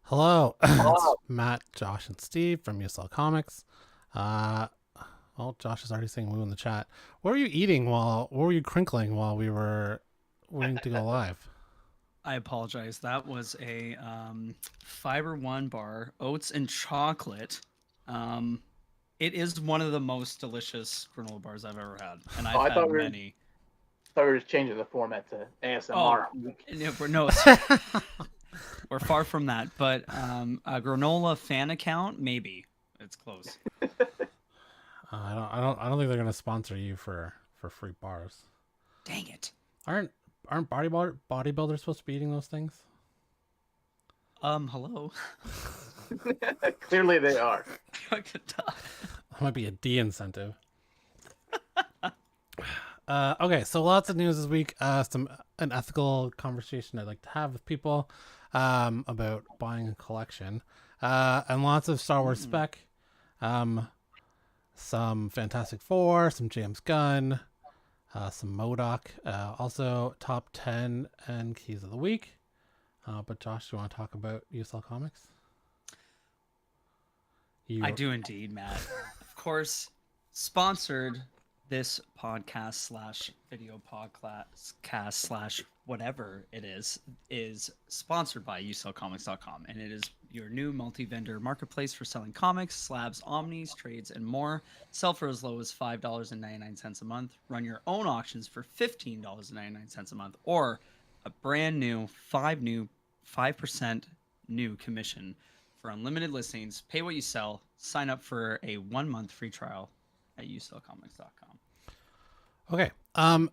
Hello, it's Oh, Matt, Josh, and Steve from Yousellcomics. Uh, well, Josh is already saying woo in the chat. What were you crinkling while we were waiting to go live? I apologize. That was a Fiber One bar, oats and chocolate. Um, it is one of the most delicious granola bars I've ever had, and oh, I've I had thought many. we were just changing the format to Oh, ASMR. no, we're far from that. But a granola fan account, maybe it's close. I don't think they're gonna sponsor you for free bars. Dang it. Aren't aren't bodybuilders supposed to be eating those things? Hello. Clearly, they are. That might be a D incentive. Okay, so lots of news this week. An ethical conversation I'd like to have with people about buying a collection, and lots of Star Wars spec, some Fantastic Four, some James Gunn, some Modoc, also top 10 and keys of the week. But Josh, do you want to talk about USL Comics? I do indeed, Matt. Of course, sponsored this podcast slash video podcast slash whatever it is sponsored by Yousellcomics.com, and it is your new multi-vendor marketplace for selling comics, slabs, omnis, trades, and more. Sell for as low as $5.99 a month. Run your own auctions for $15.99 a month, or a brand new 5% new commission for unlimited listings. Pay what you sell. Sign up for a 1 month free trial at Yousellcomics.com. Okay.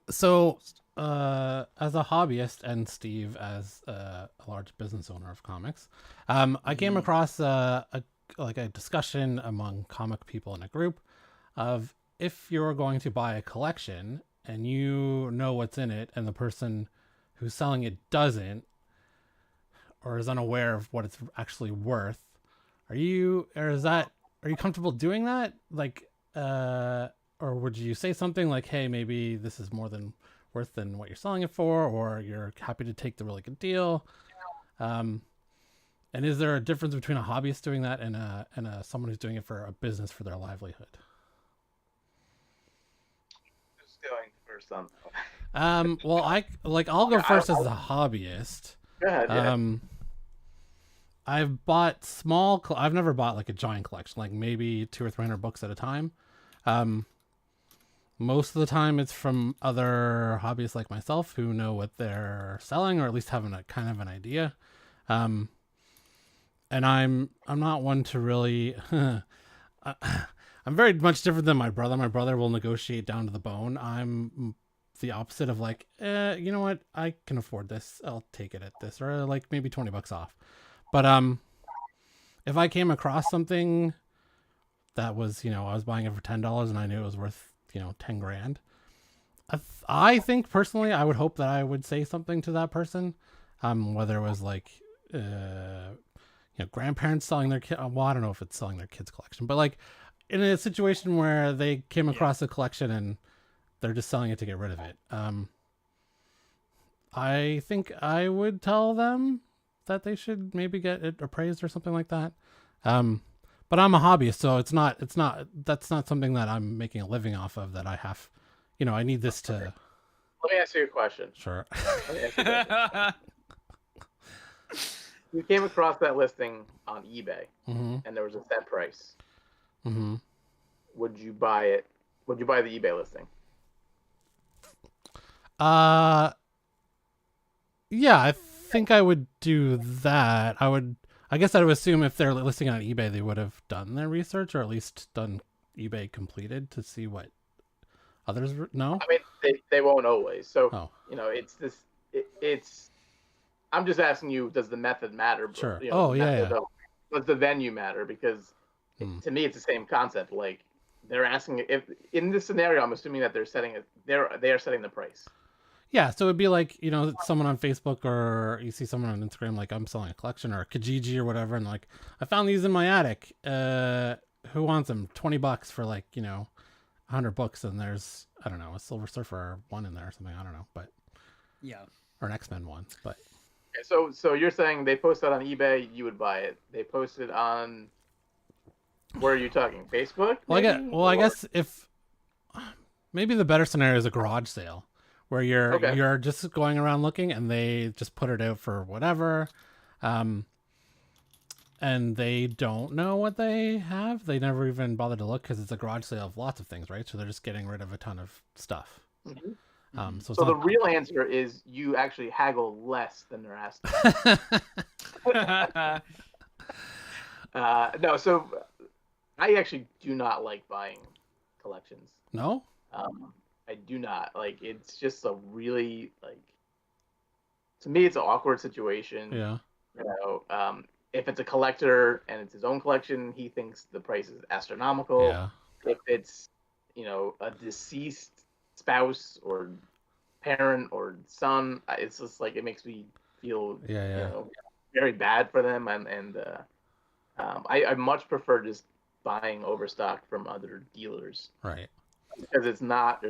So as a hobbyist and Steve as a large business owner of comics, I came across a discussion among comic people in a group of if you're going to buy a collection and you know what's in it and the person who's selling it doesn't or is unaware of what it's actually worth, are you comfortable doing that? Or would you say something like, hey, maybe this is more than worth than what you're selling it for, or you're happy to take the really good deal? And is there a difference between a hobbyist doing that and someone who's doing it for a business for their livelihood? Who's going first on? Well, I'll go first as a hobbyist. Go ahead. Yeah. I've never bought like a giant collection, like maybe 200 or 300 books at a time. Most of the time it's from other hobbyists like myself who know what they're selling or at least having a kind of an idea. And I'm not one to really I'm very much different than my brother. My brother will negotiate down to the bone. I'm the opposite of like, you know what? I can afford this. I'll take it at this, or like maybe $20 off. But if I came across something that was, I was buying it for $10 and I knew it was worth, 10 grand. I think personally, I would hope that I would say something to that person. Whether it was like, grandparents selling their kid. Well, I don't know if it's selling their kids' collection, but like in a situation where they came across a collection and they're just selling it to get rid of it. I think I would tell them that they should maybe get it appraised or something like that. But I'm a hobbyist, so that's not something that I'm making a living off of, that I have, I need this to. Let me ask you a question. Sure. Let me ask you a question. You came across that listing on eBay, and there was a set price. Would you buy it? Would you buy the eBay listing? Yeah, I think I would do that. I guess I would assume if they're listing on eBay, they would have done their research or at least done eBay completed to see what others know. I mean, they won't always. So, Oh. It's this. It's. I'm just asking you, does the method matter? Sure. Yeah. Does the venue matter? Because to me, it's the same concept. Like they're asking if in this scenario, I'm assuming that they're setting it. They are setting the price. Yeah, so it'd be like, someone on Facebook or you see someone on Instagram like, I'm selling a collection, or Kijiji or whatever, and like, I found these in my attic. Who wants them? $20 for like, 100 books, and there's, I don't know, a Silver Surfer one in there or something. I don't know, but Yeah. or an X-Men one, but So you're saying they post that on eBay, you would buy it. They post it on, where are you talking? Facebook? Maybe? I guess if maybe the better scenario is a garage sale where Okay. you're just going around looking and they just put it out for whatever. And they don't know what they have. They never even bother to look because it's a garage sale of lots of things, right? So they're just getting rid of a ton of stuff. So So the real answer is you actually haggle less than they're asking. No, so I actually do not like buying collections. No? I do not. Like, it's just a really, like, to me, it's an awkward situation. Yeah. You know, if it's a collector and it's his own collection, he thinks the price is astronomical. Yeah. If it's, a deceased spouse or parent or son, it's just like it makes me feel, very bad for them. And I much prefer just buying overstock from other dealers. Right. Because there's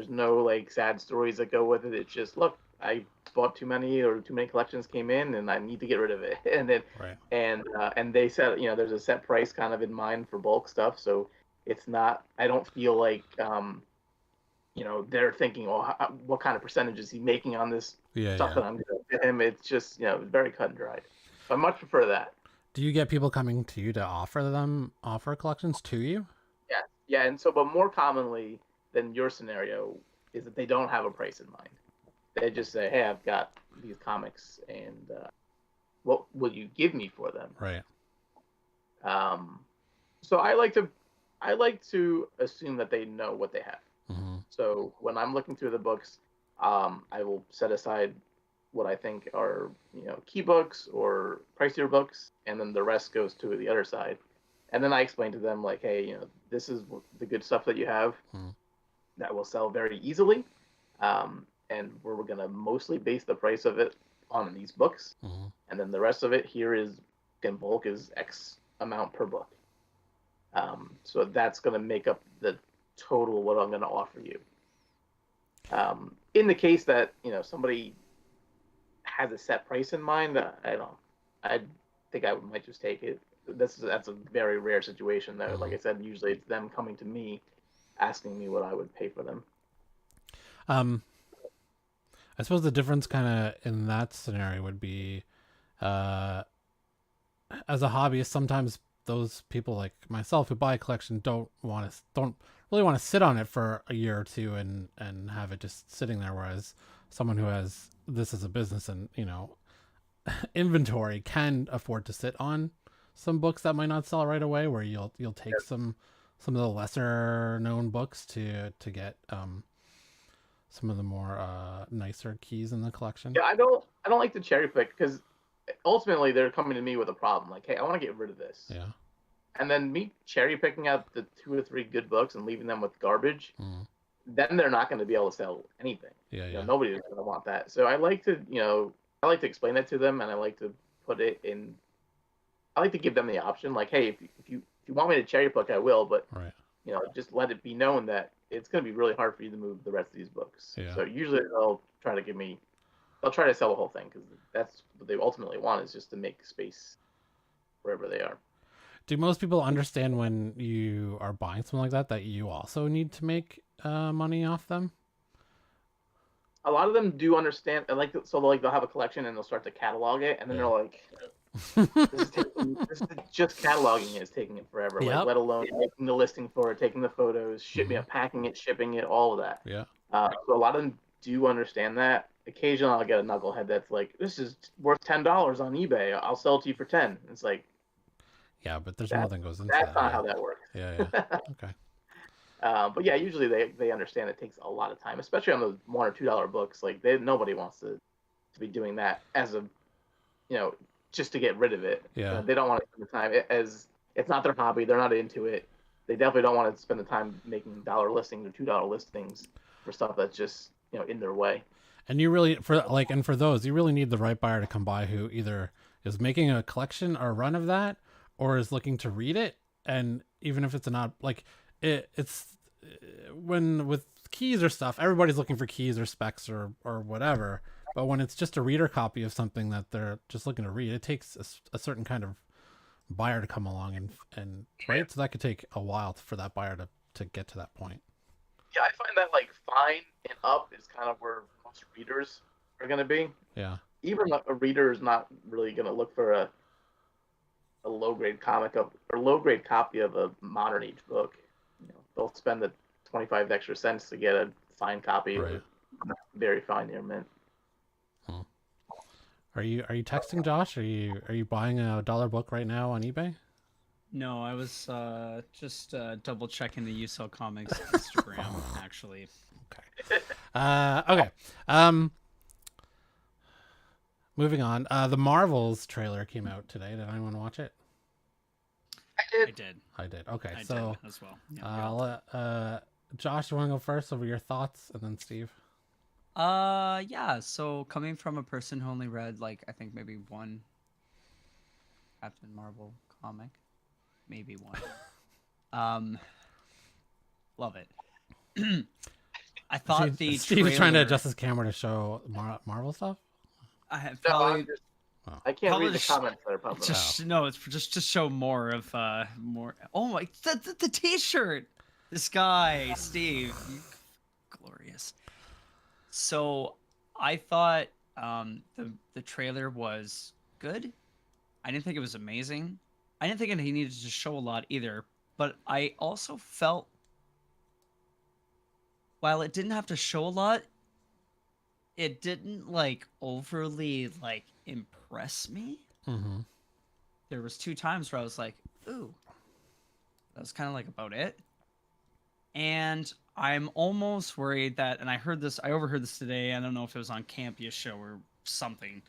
no like sad stories that go with it. It's just, look, I bought too many collections came in and I need to get rid of it. And then, right. And they said, there's a set price kind of in mind for bulk stuff. So it's not, I don't feel like, they're thinking, what kind of percentage is he making on this stuff that I'm going to give him? It's just, very cut and dried. So I much prefer that. Do you get people coming to you to offer collections to you? Yeah. Yeah. And so, but more commonly than your scenario is that they don't have a price in mind. They just say, hey, I've got these comics and what will you give me for them? Right. So I like to assume that they know what they have. Mm-hmm. So when I'm looking through the books, I will set aside what I think are, key books or pricier books, and then the rest goes to the other side. And then I explain to them, like, hey, this is the good stuff that you have that will sell very easily. And we're going to mostly base the price of it on these books. Mm-hmm. And then the rest of it here is, in bulk, is X amount per book. So that's going to make up the total what I'm going to offer you. In the case that, somebody has a set price in mind, I think I might just take it. That's a very rare situation though. Like I said, usually it's them coming to me asking me what I would pay for them. I suppose the difference kind of in that scenario would be, as a hobbyist, sometimes those people like myself who buy a collection don't really want to sit on it for a year or two and have it just sitting there. Whereas someone who has this as a business and, inventory can afford to sit on some books that might not sell right away, where you'll take some of the lesser known books to get, some of the more nicer keys in the collection. Yeah, I don't like to cherry pick because ultimately they're coming to me with a problem. Like, hey, I want to get rid of this. Yeah. And then me cherry picking out the 2 or 3 good books and leaving them with garbage, then they're not going to be able to sell anything. Yeah. Nobody's going to want that. So I like to, explain that to them, and I like to put it in. I like to give them the option, like, hey, if you want me to cherry pick, I will, but right. Just let it be known that it's going to be really hard for you to move the rest of these books. Yeah. So usually they'll try to sell the whole thing because that's what they ultimately want, is just to make space wherever they are. Do most people understand when you are buying something like that you also need to make money off them? A lot of them do understand, and they'll have a collection and they'll start to catalog it, and then they're like, this is just cataloging it is taking it forever. Yep. Like, let alone making the listing for it, taking the photos, packing it, shipping it, all of that. Yeah. So a lot of them do understand that. Occasionally, I'll get a knucklehead that's like, "This is worth $10 on eBay. I'll sell it to you for 10." It's like, yeah, but there's more that goes into that. That's not how that works. Yeah. Okay. But yeah, usually they understand it takes a lot of time, especially on those $1 or $2 books. Like, nobody wants to be doing that as a, just to get rid of it. Yeah. They don't want to spend the time, as it's not their hobby. They're not into it. They definitely don't want to spend the time making $1 listings or $2 listings for stuff that's just, in their way. And you really, for those, you really need the right buyer to come by who either is making a collection or a run of that, or is looking to read it. And even if it's not like it's when with keys or stuff, everybody's looking for keys or specs or whatever. But when it's just a reader copy of something that they're just looking to read, it takes a certain kind of buyer to come along and right. So that could take a while for that buyer to get to that point. Yeah, I find that like fine and up is kind of where most readers are going to be. Yeah. Even a reader is not really going to look for a low grade comic or low grade copy of a modern age book. They'll spend the 25 extra cents to get a signed copy Right. of very fine near mint. Are you texting Josh? Are you buying a $1 book right now on eBay? No, I was just double checking the Yousellcomics Instagram actually. Okay. Okay. Moving on. The Marvels trailer came out today. Did anyone watch it? I did. I did. Okay. I so did as well. Yeah, Josh, you want to go first over your thoughts, and then Steve? yeah. So coming from a person who only read like I think maybe one Captain Marvel comic, maybe one. Love it. I thought the Steve was trying to trailer- adjust his camera to show Marvel stuff. I have No, probably I can't Probably read the sh- comments that are popping up. just no. It's just to show more of more. Oh my! The T-shirt. This guy, Steve, glorious. So I thought the trailer was good. I didn't think it was amazing. I didn't think he needed to show a lot either. But I also felt while it didn't have to show a lot, it didn't like overly like impress me. Mm-hmm. There was 2 times where I was like, ooh, that was kind of like about it. And I'm almost worried that, and I overheard this today. I don't know if it was on Campia show or something,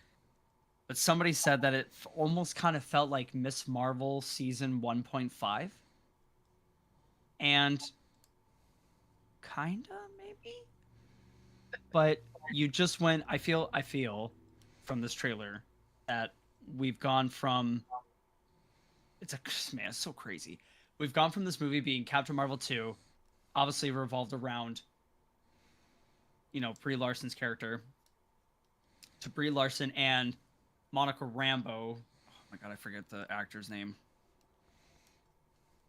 but somebody said that it almost kind of felt like Miss Marvel season 1.5. And kinda maybe, but you just went. I feel from this trailer that we've gone from. It's so crazy. We've gone from this movie being Captain Marvel 2, obviously revolved around, Brie Larson's character, to Brie Larson and Monica Rambeau. Oh my god, I forget the actor's name.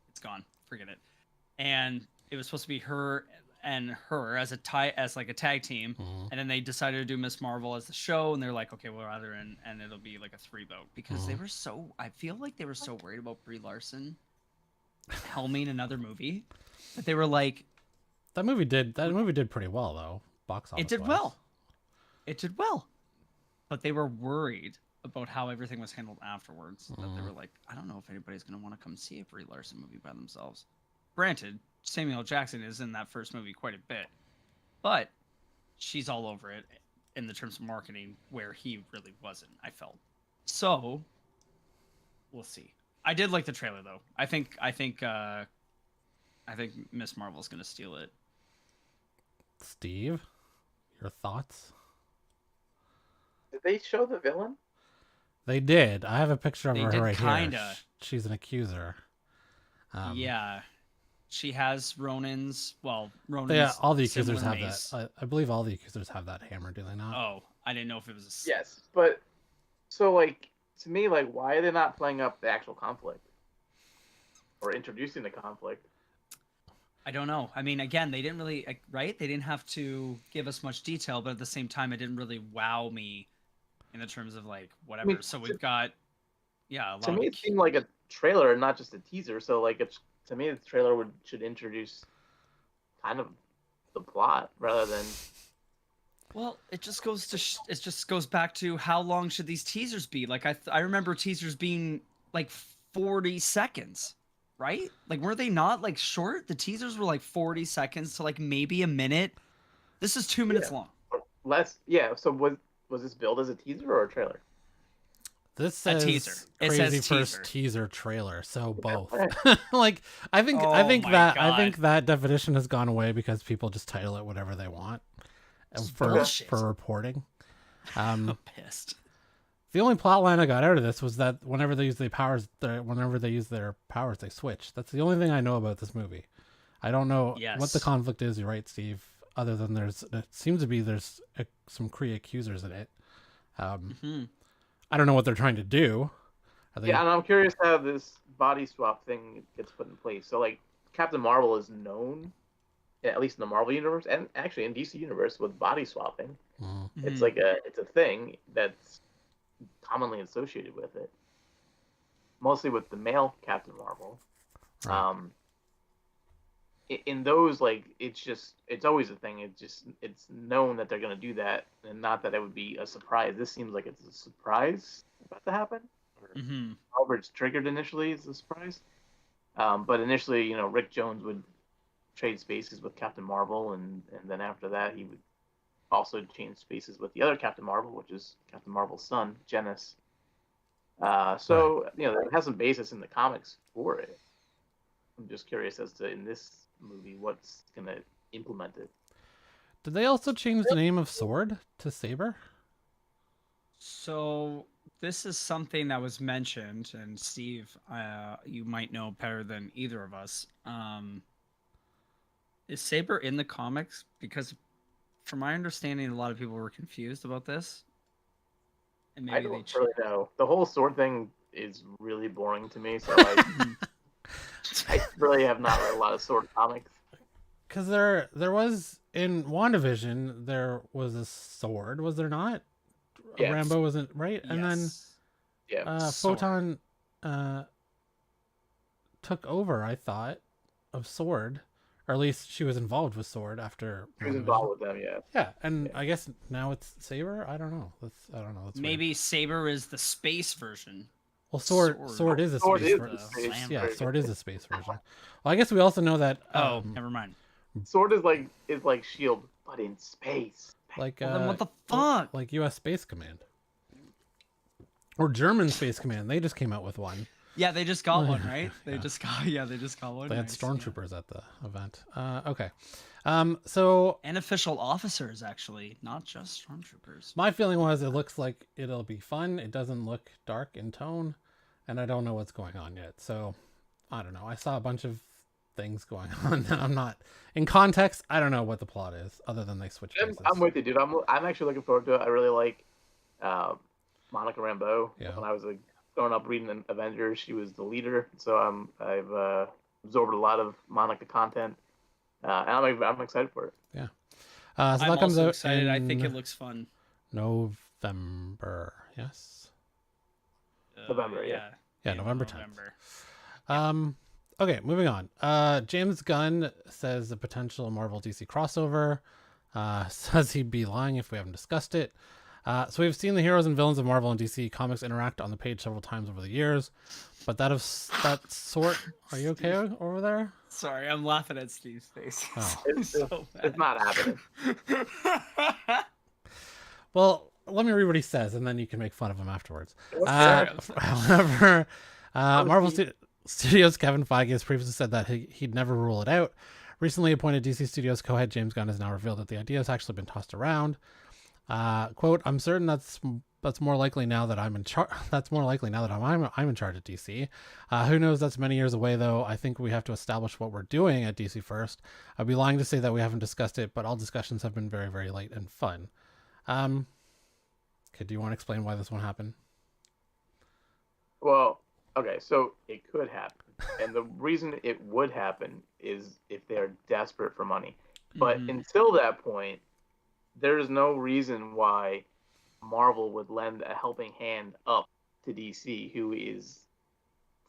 It's gone. Forget it. And it was supposed to be her as a tag team, Mm-hmm. and then they decided to do Miss Marvel as the show, and they're like, okay, we'll rather and it'll be like a 3 vote because they were I feel like they were so worried about Brie Larson helming another movie that they were like, That movie did pretty well though. Box office. it did well, but they were worried about how everything was handled afterwards. That they were like, I don't know if anybody's gonna want to come see a Brie Larson movie by themselves. Granted, Samuel L. Jackson is in that first movie quite a bit, but she's all over it in the terms of marketing where he really wasn't, I felt. So we'll see. I did like the trailer though. I think Miss Marvel's gonna steal it. Steve, your thoughts? Did they show the villain? They did. I have a picture of They her did right kinda. here. She's an accuser. Yeah. She has Ronin's. All the accusers have that. I believe all the accusers have that hammer, do they not? Oh, I didn't know if it was. Yes, but so like to me, like why are they not playing up the actual conflict or introducing the conflict? I don't know. I mean, again, they didn't really right. They didn't have to give us much detail, but at the same time, it didn't really wow me in the terms of like whatever. I mean, so we've got, a lot. To me, it seemed like a trailer and not just a teaser. So like to me, the trailer should introduce kind of the plot rather than. Well, it just goes to goes back to how long should these teasers be? Like I remember teasers being like 40 seconds, right? Like were they not like short? The teasers were like 40 seconds to like maybe a minute. This is 2 minutes long. Less, yeah. So was this billed as a teaser or a trailer? This says teaser. It crazy says first teaser trailer, so both. Like I think Oh my God. that definition has gone away because people just title it whatever they want bullshit. for reporting. I'm pissed. The only plot line I got out of this was that whenever they use their powers, they switch. That's the only thing I know about this movie. I don't know Yes. what the conflict is. You're right, Steve. other than it seems to be there's some Kree accusers in it. I don't know what they're trying to do. Yeah, and I'm curious how this body swap thing gets put in place. So, like, Captain Marvel is known, at least in the Marvel universe, and actually in DC universe, with body swapping. It's like it's a thing that's commonly associated with it. Mostly with the male Captain Marvel. Right. In those, like, it's always a thing. It's known that they're gonna do that, and not that it would be a surprise. This seems like it's a surprise about to happen. However, it's triggered initially as a surprise. But initially, you know, Rick Jones would trade spaces with Captain Marvel, and then after that, he would also change spaces with the other Captain Marvel, which is Captain Marvel's son, Genis. So, you know, it has some basis in the comics for it. I'm just curious as to, in this movie, what's going to implement it. Did they also change the name of Sword to Saber? So this is something that was mentioned, and Steve, you might know better than either of us. Is Saber in the comics? Because from my understanding, a lot of people were confused about this. And maybe I don't really know. The whole Sword thing is really boring to me, so I really have not read a lot of Sword comics. Because there was, in WandaVision, there was a Sword, was there not? Yeah. Rambo wasn't, right? Yes. And then Photon took over, I thought, of Sword. Or at least she was involved with Sword after. She was involved with them, yeah. Yeah, and I guess now it's Saber. I don't know. I don't know. That's maybe weird. Saber is the space version. Well, Sword is a space version. Yeah, Sword is a space version. Well, I guess we also know that. Never mind. Sword is like Shield, but in space. Like then what the fuck? Like U.S. Space Command or German Space Command. They just came out with one. Yeah, they just got one, right? They just got one. They had stormtroopers at the event. Okay. So and official officers, actually, not just stormtroopers. My feeling was it looks like it'll be fun. It doesn't look dark in tone, and I don't know what's going on yet. So I don't know. I saw a bunch of things going on that I'm not in context. I don't know what the plot is other than they switch faces. I'm with you, dude. I'm actually looking forward to it. I really like Monica Rambeau. Yeah. When I was growing up reading Avengers, she was the leader. So I've absorbed a lot of Monica content, and I'm excited for it. Yeah. So I'm that comes also out excited. I think it looks fun. November, yes. November, yeah. Yeah, November 10th. Okay, moving on. James Gunn says a potential Marvel DC crossover. Says he'd be lying if we haven't discussed it. So we've seen the heroes and villains of Marvel and DC comics interact on the page several times over the years, but that sort. Are you okay over there? Sorry, I'm laughing at Steve's face. Oh. It's not happening. Well, let me read what he says, and then you can make fun of him afterwards. However, Marvel Studios' Kevin Feige has previously said that he'd never rule it out. Recently appointed DC Studios co-head James Gunn has now revealed that the idea has actually been tossed around. Quote, "I'm certain that's more likely now that I'm in charge. That's more likely now that I'm in charge at DC. Who knows? That's many years away, though. I think we have to establish what we're doing at DC first. I'd be lying to say that we haven't discussed it, but all discussions have been very, very light and fun." Okay, do you want to explain why this won't happen? Well, okay, so it could happen, and the reason it would happen is if they're desperate for money. But until that point, there's no reason why Marvel would lend a helping hand up to DC, who is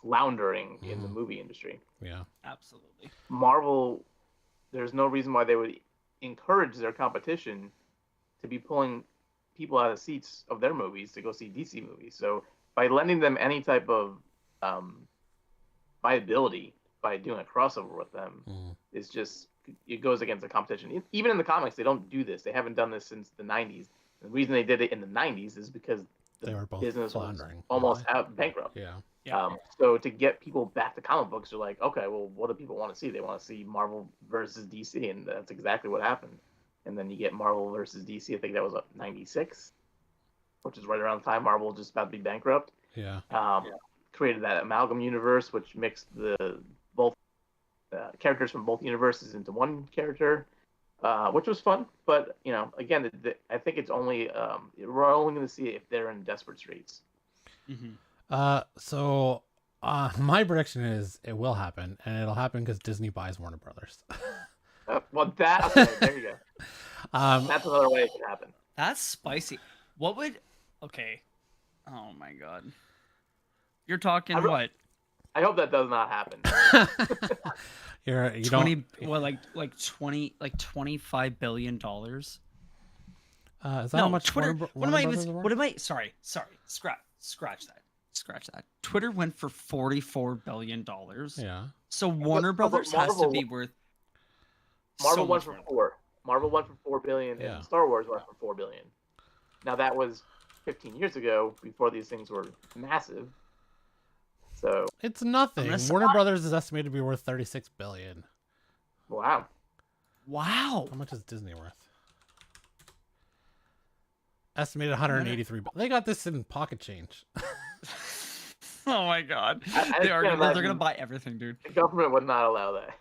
floundering in the movie industry. Yeah, absolutely. Marvel, there's no reason why they would encourage their competition to be pulling people out of seats of their movies to go see DC movies. So by lending them any type of viability by doing a crossover with them is just, it goes against the competition. Even in the comics, they don't do this. They haven't done this since the 90s. The reason they did it in the 90s is because the business was almost out bankrupt. Yeah. So to get people back to comic books, you're like, okay, well, what do people want to see? They want to see Marvel versus DC, and that's exactly what happened. And then you get Marvel versus DC. I think that was 96, which is right around the time Marvel was just about to be bankrupt. Yeah. Created that amalgam universe, which mixed both characters from both universes into one character. which was fun. But again, I think it's only we're only going to see it if they're in desperate straits. So my prediction is it will happen, and it'll happen because Disney buys Warner Brothers. Well, okay, there you go. That's another way it could happen. That's spicy. What would? Okay. Oh my god. You're talking what? I hope that does not happen. You 20, well, like $25 billion. Is that No, how much Twitter. Warner What am I Brothers even? are worth? What am I? Sorry. Scratch that. Twitter went for $44 billion. Yeah. So Warner Brothers has to be worth. Marvel so won much for more. 4. Marvel won for $4 billion, Yeah. and Star Wars won for $4 billion. Now that was 15 years ago, before these things were massive. So It's nothing. Unless Warner Brothers is estimated to be worth $36 billion. wow. Wow. How much is Disney worth? Estimated 183 billion. They got this in pocket change. Oh my god. I They're can't gonna imagine- buy everything, dude. The government would not allow that.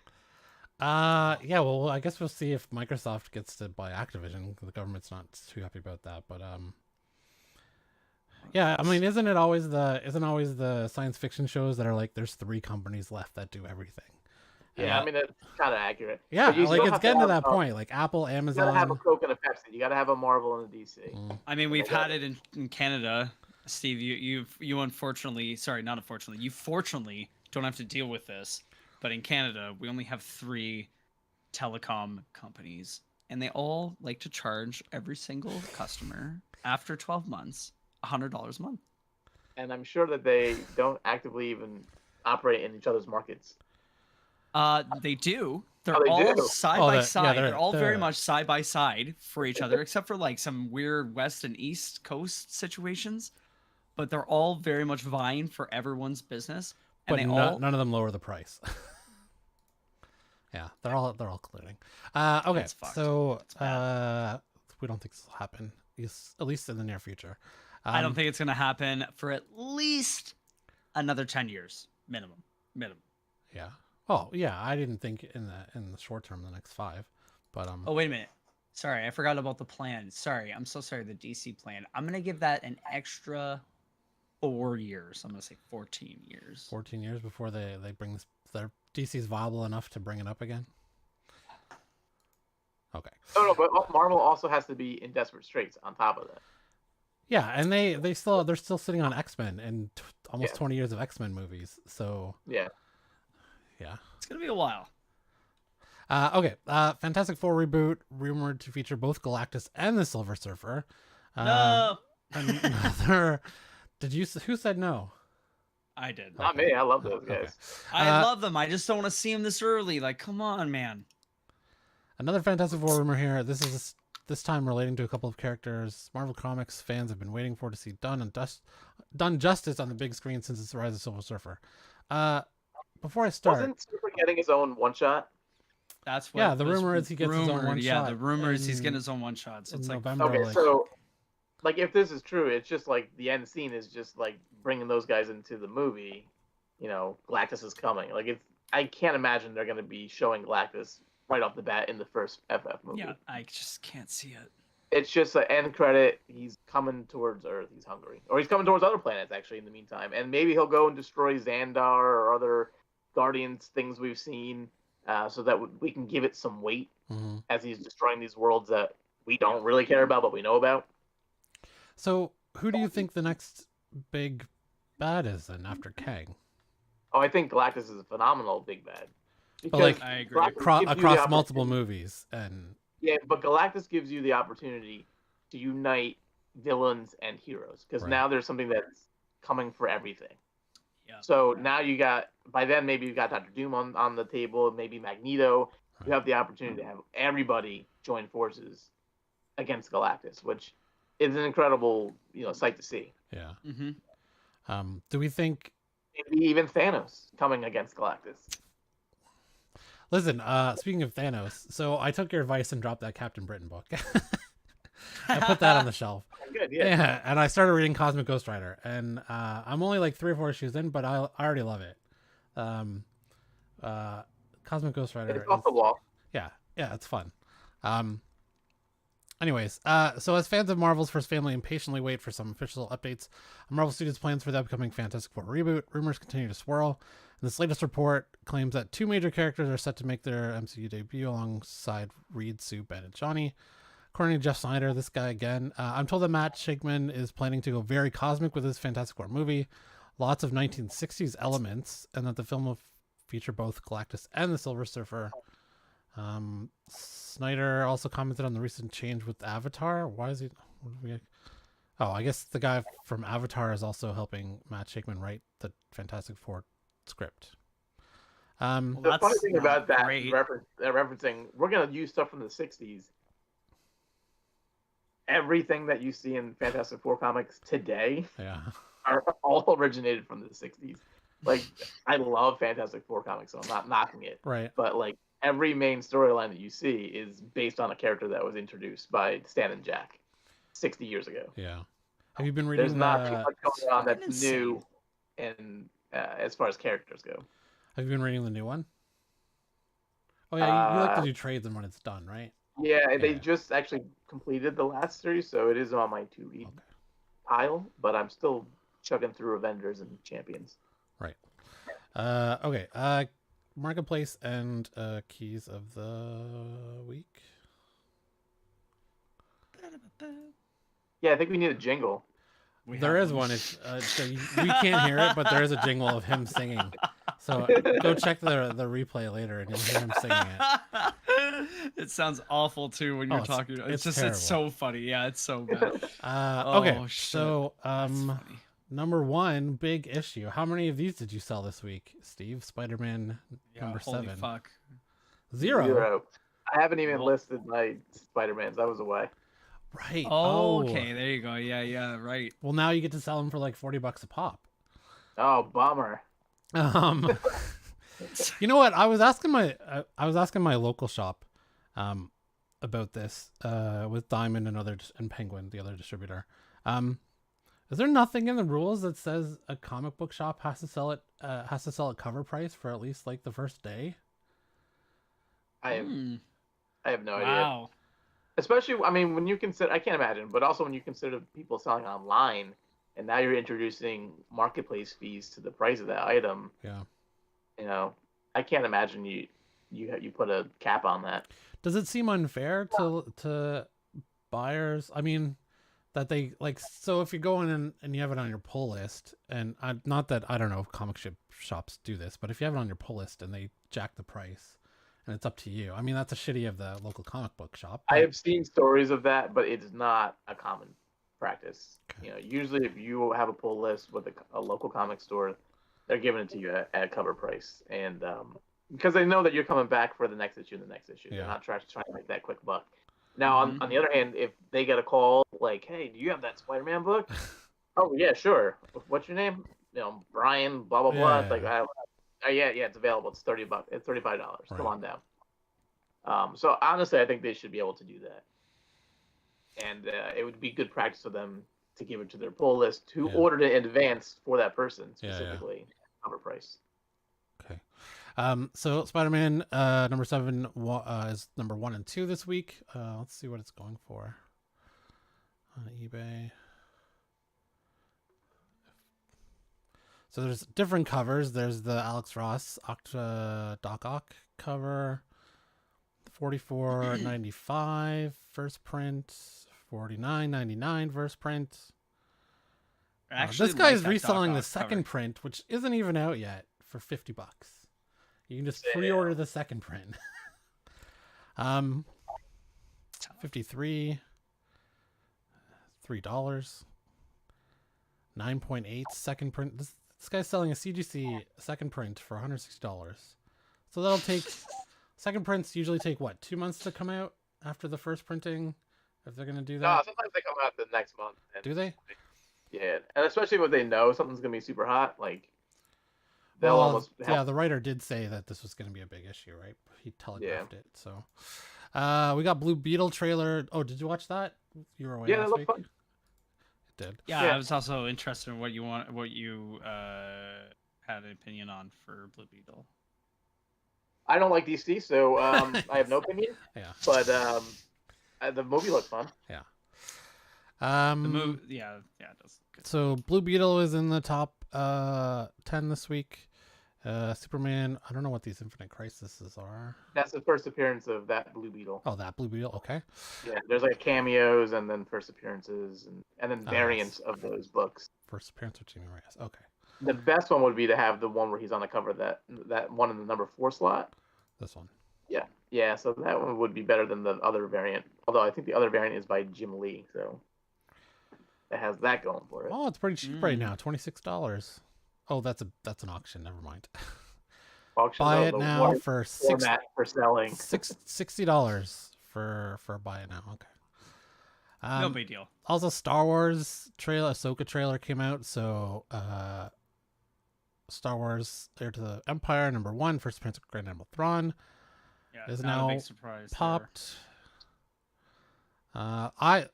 Yeah, well, I guess we'll see if Microsoft gets to buy Activision. The government's not too happy about that, but yeah, I mean, isn't always the science fiction shows that are like there's 3 companies left that do everything? Yeah, I mean that's kind of accurate. Yeah, But you like still it's have getting to have, that point. Like Apple, You gotta Amazon. have a Coke and a Pepsi. You gotta have a Marvel and a DC. I mean, we've had it in Canada. Steve, you unfortunately, sorry, not unfortunately, you fortunately don't have to deal with this. But in Canada, we only have 3 telecom companies, and they all like to charge every single customer after 12 months $100 a month. And I'm sure that they don't actively even operate in each other's markets. They do. They're Oh, they all do? side Oh, by yeah, side. they're- They're all very they're- much side by side for each other, except for like some weird West and East Coast situations. But they're all very much vying for everyone's business, and But they all. none of them lower the price. Yeah, they're all colluding. Okay, It's fucked. so It's bad. we don't think this will happen, at least in the near future. I don't think it's gonna happen for at least another 10 years minimum. Yeah. Oh, yeah. I didn't think in the short term, the next 5, but Oh, wait a minute. Sorry, I forgot about the plan. Sorry, I'm so sorry. The DC plan. I'm gonna give that an extra 4 years. I'm gonna say 14 years. 14 years before they bring this. Their DC's viable enough to bring it up again. Okay. No, but Marvel also has to be in desperate straits on top of that. Yeah, and they're still sitting on X-Men and almost Yeah. 20 years of X-Men movies. So Yeah. yeah. It's gonna be a while. Okay. Fantastic Four reboot rumored to feature both Galactus and the Silver Surfer. No, Another. Who said no? I did. Not me. I love those Okay. guys. I love them. I just don't want to see them this early. Like, come on, man. Another Fantastic Four rumor here. This time relating to a couple of characters Marvel Comics fans have been waiting for to see done justice on the big screen since its rise of Silver Surfer. Before I start, Wasn't Super getting his own one shot? That's what. Yeah, the was rumor is he gets his own rumored. one Yeah, shot the rumor is he's in- getting his own one shot. So in it's like, November. Okay, like- so like if this is true, it's just like the end scene is just like bringing those guys into the movie. Galactus is coming. Like I can't imagine they're gonna be showing Galactus right off the bat in the first FF movie. yeah, I just can't see it. It's just an end credit. He's coming towards Earth. He's hungry, or he's coming towards other planets actually. In the meantime, and maybe he'll go and destroy Xandar or other Guardians things we've seen, so that we can give it some weight Mhm. as he's destroying these worlds that we don't really care about, but we know about. So who do you think the next big bad is then after Kang? Oh, I think Galactus is a phenomenal big bad. But, like, I agree. Galactus gives you the Across multiple opportunity- movies and Yeah, but Galactus gives you the opportunity to unite villains and heroes because Right. now there's something that's coming for everything. Yeah. So now by then maybe you've got Doctor Doom on the table, maybe Magneto. Right. You have the opportunity to have everybody join forces against Galactus, which is an incredible sight to see. yeah. Mm-hmm. Do we think? Maybe even Thanos coming against Galactus. Listen, speaking of Thanos, so I took your advice and dropped that Captain Britain book. I put that on the shelf. Good, yeah. Yeah, and I started reading Cosmic Ghost Rider, and I'm only like 3 or 4 issues in, but I already love it. Cosmic Ghost Rider. It's off the wall. Yeah, it's fun. Anyways, so as fans of Marvel's first family impatiently wait for some official updates on Marvel Studios' plans for the upcoming Fantastic Four reboot, rumors continue to swirl. And this latest report claims that 2 major characters are set to make their MCU debut alongside Reed, Sue, Ben, and Johnny. According to Jeff Snyder, this guy again, I'm told that Matt Shakman is planning to go very cosmic with his Fantastic Four movie, lots of 1960s elements, and that the film will feature both Galactus and the Silver Surfer. Snyder also commented on the recent change with Avatar. Why is he? Oh, I guess the guy from Avatar is also helping Matt Shakman write the Fantastic Four script. The funny thing about that referencing, we're gonna use stuff from the '60s. Everything that you see in Fantastic Four comics today, are all originated from the '60s. Like, I love Fantastic Four comics, so I'm not knocking it. Right. But like, every main storyline that you see is based on a character that was introduced by Stan and Jack 60 years ago. Yeah. Have you been reading? There's not too much going on that's new, and as far as characters go. Have you been reading the new one? Oh yeah, you like to do trades and when it's done, right? Yeah, they just actually completed the last series, so it is on my to-read pile. But I'm still chugging through Avengers and Champions. Right. Okay. Marketplace and keys of the week. Yeah, I think we need a jingle. There is one. It's so we can't hear it, but there is a jingle of him singing. So go check the replay later, and you'll hear him singing it. It sounds awful too when you're talking. It's just terrible. It's so funny. Yeah, it's so bad. Okay, shit. so number 1 big issue. How many of these did you sell this week, Steve? Spider-Man number 7. Holy fuck. 0. I haven't even listed my Spider-Mans. I was away. Right. Oh, okay. There you go. Yeah. Right. Well, now you get to sell them for like $40 a pop. Oh, bummer. You know what? I was asking my local shop, about this, with Diamond and Penguin, the other distributor. Is there nothing in the rules that says a comic book shop has to sell at cover price for at least like the first day? I have no idea. Wow. Especially, I mean, when you consider, I can't imagine, but also when you consider people selling online, and now you're introducing marketplace fees to the price of that item. Yeah. You know, I can't imagine you put a cap on that. Does it seem unfair to buyers? I mean, that they like, so if you go in and you have it on your pull list, and not that I don't know if comic shops do this, but if you have it on your pull list and they jack the price, and it's up to you. I mean, that's a shitty of the local comic book shop. I have seen stories of that, but it's not a common practice. Okay. You know, usually if you have a pull list with a local comic store, they're giving it to you at cover price, and because they know that you're coming back for the next issue and the next issue. Yeah. They're not trying to make that quick buck. Now, on the other hand, if they get a call like, "Hey, do you have that Spider-Man book?" "Oh yeah, sure. What's your name?" You know, Brian. Blah blah blah. It's like, yeah, it's available. It's $30. It's $35. Right. Come on down. So honestly, I think they should be able to do that, and it would be good practice for them to give it to their pull list who ordered it in advance for that person specifically, cover price. Okay. So Spider-Man number 7 is number 1 and 2 this week. Let's see what it's going for on eBay. So there's different covers. There's the Alex Ross Doc Ock cover, $44.95 first print, $49.99 first print. This guy is reselling the second print, which isn't even out yet, for $50. You can just pre-order the second print. 53, $3, 9.8 second print. This guy's selling a CGC second print for $160. So that'll take, second prints usually take what, 2 months to come out after the first printing, if they're gonna do that? No, sometimes they come out the next month. Do they? Yeah, and especially when they know something's gonna be super hot, like they'll almost have... Yeah, the writer did say that this was gonna be a big issue, right? He telegraphed it. So we got Blue Beetle trailer. Oh, did you watch that? You were away last week. Fun. It did. Yeah, I was also interested in what you had an opinion on for Blue Beetle. I don't like DC, so I have no opinion. Yeah. But the movie looks fun. Yeah. The movie, yeah, it does. Good. So Blue Beetle is in the top 10 this week. Superman, I don't know what these Infinite Crises are. That's the first appearance of that Blue Beetle. Oh, that Blue Beetle. Okay. Yeah, there's like cameos and then first appearances and then variants of those books. First appearance of Jimmy Reyes. Okay. The best one would be to have the one where he's on the cover of that one in the number 4 slot. This one. Yeah. So that one would be better than the other variant. Although I think the other variant is by Jim Lee, so it has that going for it. Oh, it's pretty cheap right now. $26. Oh, that's an auction. Never mind. Auction, Buy though, it the now white for format for selling. $60 for buy it now. Okay. No big deal. Also, Star Wars trailer, Ahsoka trailer came out. So, Star Wars Heir to the Empire #1, first appearance of Grand Admiral Thrawn, Yeah, is not now a big surprise. popped. I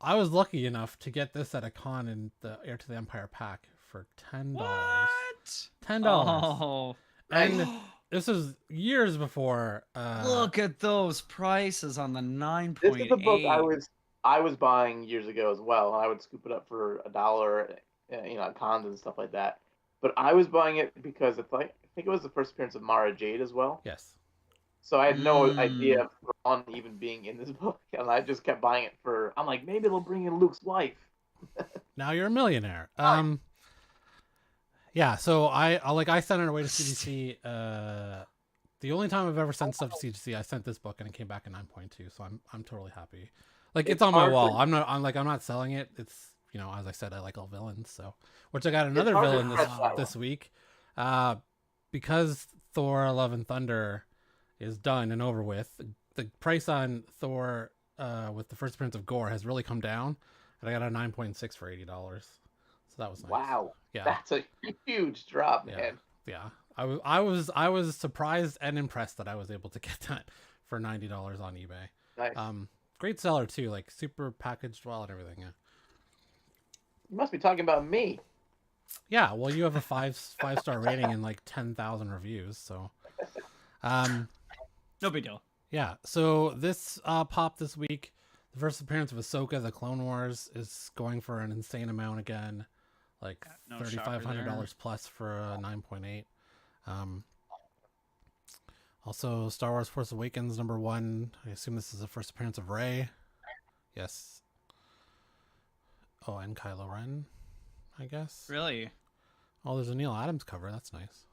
was lucky enough to get this at a con in the Heir to the Empire pack for $10. What? $10. Oh, And this was years before. look at those prices on the 9.8. This is the book I was buying years ago as well. I would scoop it up for $1, at cons and stuff like that. But I was buying it because I think it was the first appearance of Mara Jade as well. Yes. So I had no idea of Thrawn even being in this book, and I just kept buying it I'm like, maybe they'll bring in Luke's wife. Now you're a millionaire. Yeah. So I sent it away to CDC. The only time I've ever sent stuff to CDC, I sent this book and it came back at 9.2. So I'm totally happy. Like it's on my wall. I'm not selling it. It's, as I said, I like all villains. So, which I got another villain this week, because Thor: Love and Thunder is done and over with. The price on Thor with the first appearance of Gore has really come down, and I got a 9.6 for $80. So that was nice. Wow. Yeah. That's a huge drop, man. Yeah. I was surprised and impressed that I was able to get that for $90 on eBay. Nice. Great seller too, like super packaged well and everything. Yeah. You must be talking about me. Yeah, well, you have a five-star rating and like 10,000 reviews, so. No big deal. Yeah, so this popped this week. The first appearance of Ahsoka, The Clone Wars, is going for an insane amount again, like $3,500 plus for a 9.8. Also, Star Wars Force Awakens #1. I assume this is the first appearance of Rey. Yes. Oh, and Kylo Ren, I guess. Really? Oh, there's a Neil Adams cover. That's nice.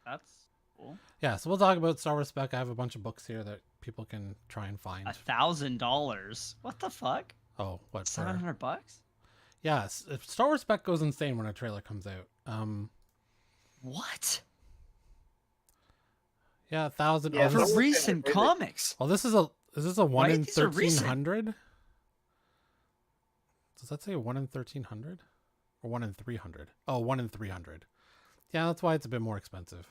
That's cool. Yeah, so we'll talk about Star Wars Spec. I have a bunch of books here that people can try and find. $1,000? What the fuck? Oh, what? $700? Yeah, Star Wars Spec goes insane when a trailer comes out. What? Yeah, 1,000. Yeah, For recent comics. Well, this is a 1 Right? in These are recent. 1,300. Does that say 1 in 1,300 or 1 in 300? Oh, 1 in 300. Yeah, that's why it's a bit more expensive.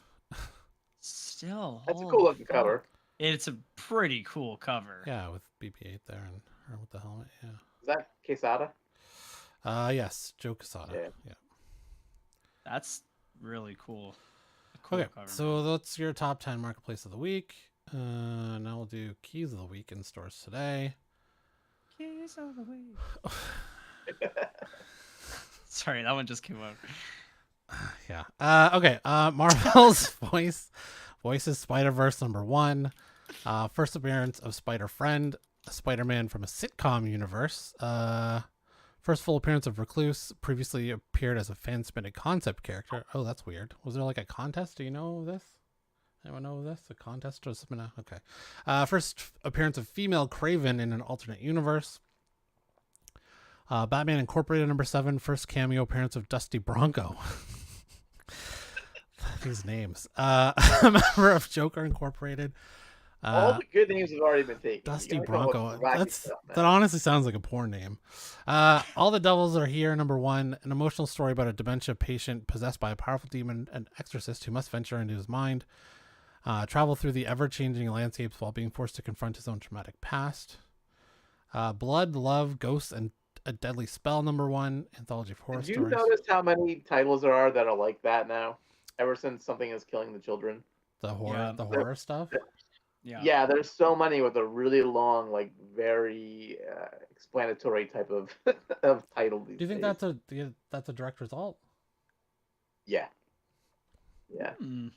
Still, That's a cool looking cover. It's a pretty cool cover. Yeah, with BB-8 there and her with the helmet. Yeah. Is that Quesada? Yes, Joe Quesada. Yeah. That's really cool. A cool Okay, cover. so that's your top 10 marketplace of the week. Now we'll do keys of the week in stores today. Keys of the week. Sorry, that one just came out. Yeah. Okay. Marvel's Voices Spider-Verse #1. First appearance of Spider-Friend, a Spider-Man from a sitcom universe. First full appearance of Recluse, previously appeared as a fan-submitted concept character. Oh, that's weird. Was there like a contest? Do you know this? Anyone know this? A contest or something? Okay. First appearance of female Kraven in an alternate universe. Batman Incorporated #7. First cameo appearance of Dusty Bronco. These names. A member of Joker Incorporated. All the good names have already been taken. Dusty Bronco. That honestly sounds like a porn name. All the Devils Are Here #1. An emotional story about a dementia patient possessed by a powerful demon and exorcist who must venture into his mind. Travel through the ever-changing landscapes while being forced to confront his own traumatic past. Blood, Love, Ghosts, and a Deadly Spell #1. Anthology of horror Did you stories. notice how many titles there are that are like that now? Ever since Something is Killing the Children. The horror, Yeah. the horror stuff. Yeah. Yeah, there's so many with a really long, like very explanatory type of of title these Do you think days. that's a direct result? Yeah, yeah. Hmm.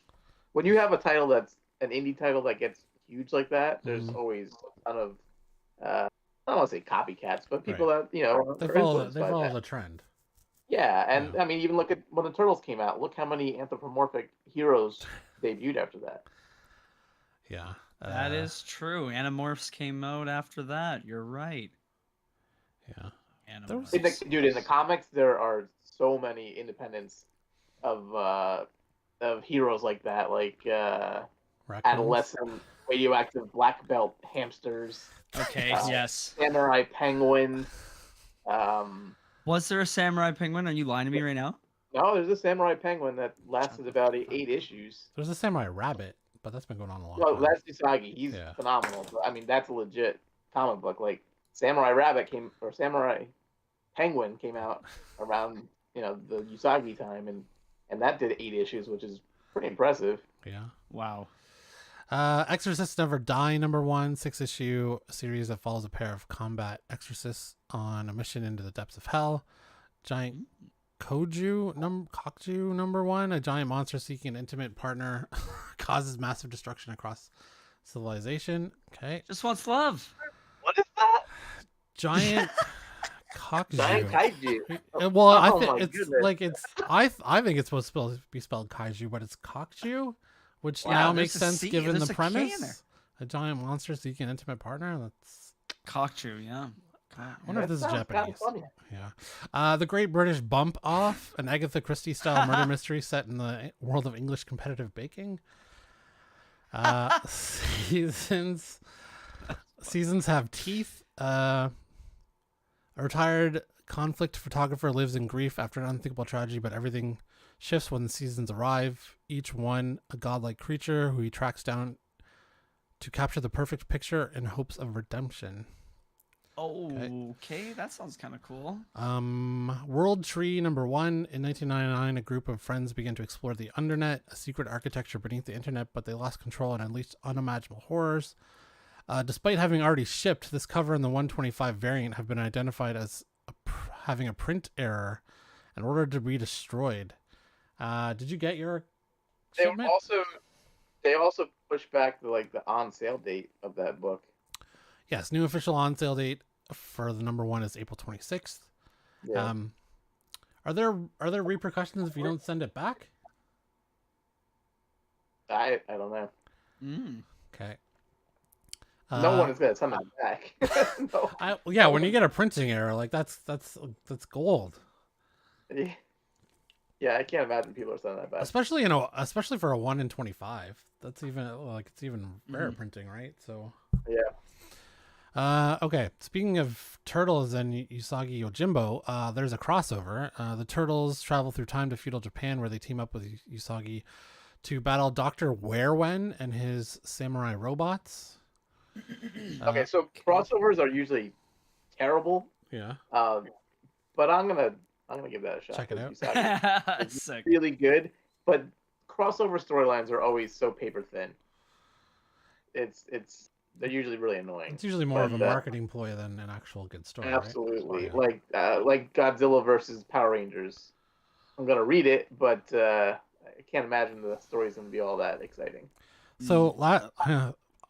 When you have a title that's an indie title that gets huge like that, there's Mhm. always a ton of I don't want to say copycats, but people Right. that are They influenced by follow that. the trend. Yeah, and Yeah. I mean, even look at when the Turtles came out. Look how many anthropomorphic heroes debuted after that. Yeah. That is true. Animorphs came out after that. You're right. Yeah. There was- Animorphs. Dude, in the comics, there are so many independents of heroes like that, like Raccoons. adolescent radioactive black belt hamsters, Okay. Yes. samurai penguin. Was there a samurai penguin? Are you lying to me right now? No, there's a samurai penguin that lasted about 8 issues. There's a samurai rabbit, but that's been going on a long Well, time. that's Usagi. He's Yeah. phenomenal. But, I mean, that's a legit comic book. Like Samurai Rabbit or Samurai Penguin came out around the Usagi time, and that did 8 issues, which is pretty impressive. Yeah. Wow. Exorcists Never Die, #1, 6-issue series that follows a pair of combat exorcists on a mission into the depths of hell. Giant Kokju #1, a giant monster seeking an intimate partner causes massive destruction across civilization. Okay. Just wants love. What is that? Giant Kokju. Giant kaiju. Well, I Oh think my it's goodness. like I think it's supposed to be spelled kaiju, but it's Kokju, which Wow, now there's makes a sense C- given there's the a K in there. premise. A giant monster seeking an intimate partner. That's. Cockchew, yeah. I wonder if That this is sounds kinda Japanese. funny. Yeah. The Great British Bump Off, an Agatha Christie style murder mystery set in the world of English competitive baking. Seasons have teeth. A retired conflict photographer lives in grief after an unthinkable tragedy, but everything shifts when the seasons arrive. Each one a godlike creature who he tracks down to capture the perfect picture in hopes of redemption. Okay, that sounds kind of cool. World Tree #1. In 1999, a group of friends began to explore the Undernet, a secret architecture beneath the internet, but they lost control and unleashed unimaginable horrors. Despite having already shipped, this cover and the 125 variant have been identified as having a print error and ordered to be destroyed. Did you get your shipment? They also pushed back the on sale date of that book. Yes, new official on sale date for the #1 is April 26th. Yeah. Are there repercussions if you don't send it back? I don't know. Okay. No one is gonna send that back. No. When you get a printing error, like that's gold. Yeah, I can't imagine people are sending that back. Especially for a 1 in 25. That's even it's even rare printing, right? So Yeah. okay. Speaking of turtles and Usagi Yojimbo, there's a crossover. The turtles travel through time to feudal Japan, where they team up with Usagi to battle Dr. Werewen and his samurai robots. Okay, so crossovers are usually terrible. Yeah. But I'm gonna give that a shot. Check it out. Usagi is Sick. really good, but crossover storylines are always so paper thin. They're usually really annoying. It's usually more of a marketing ploy than an actual good story. Absolutely, Right? like Godzilla versus Power Rangers. I'm gonna read it, but I can't imagine the story's gonna be all that exciting. So I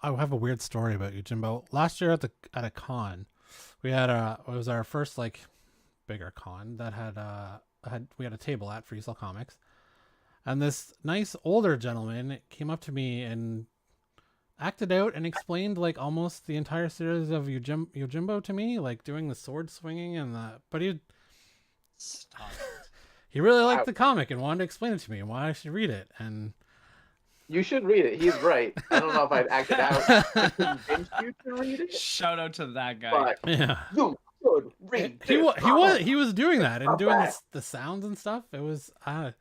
have a weird story about you, Jimbo. Last year at a con, we had it was our first bigger con that we had a table at for Yousellcomics, and this nice older gentleman came up to me and acted out and explained almost the entire series of Yojimbo to me, doing the sword swinging but Stop. he really liked the comic and wanted to explain it to me and why I should read it. And you should read it. He's right. I don't know if I'd act it out to convince you to read it. Shout out to that guy. But yeah, you should read he was doing that and doing the sounds and stuff. It was I'm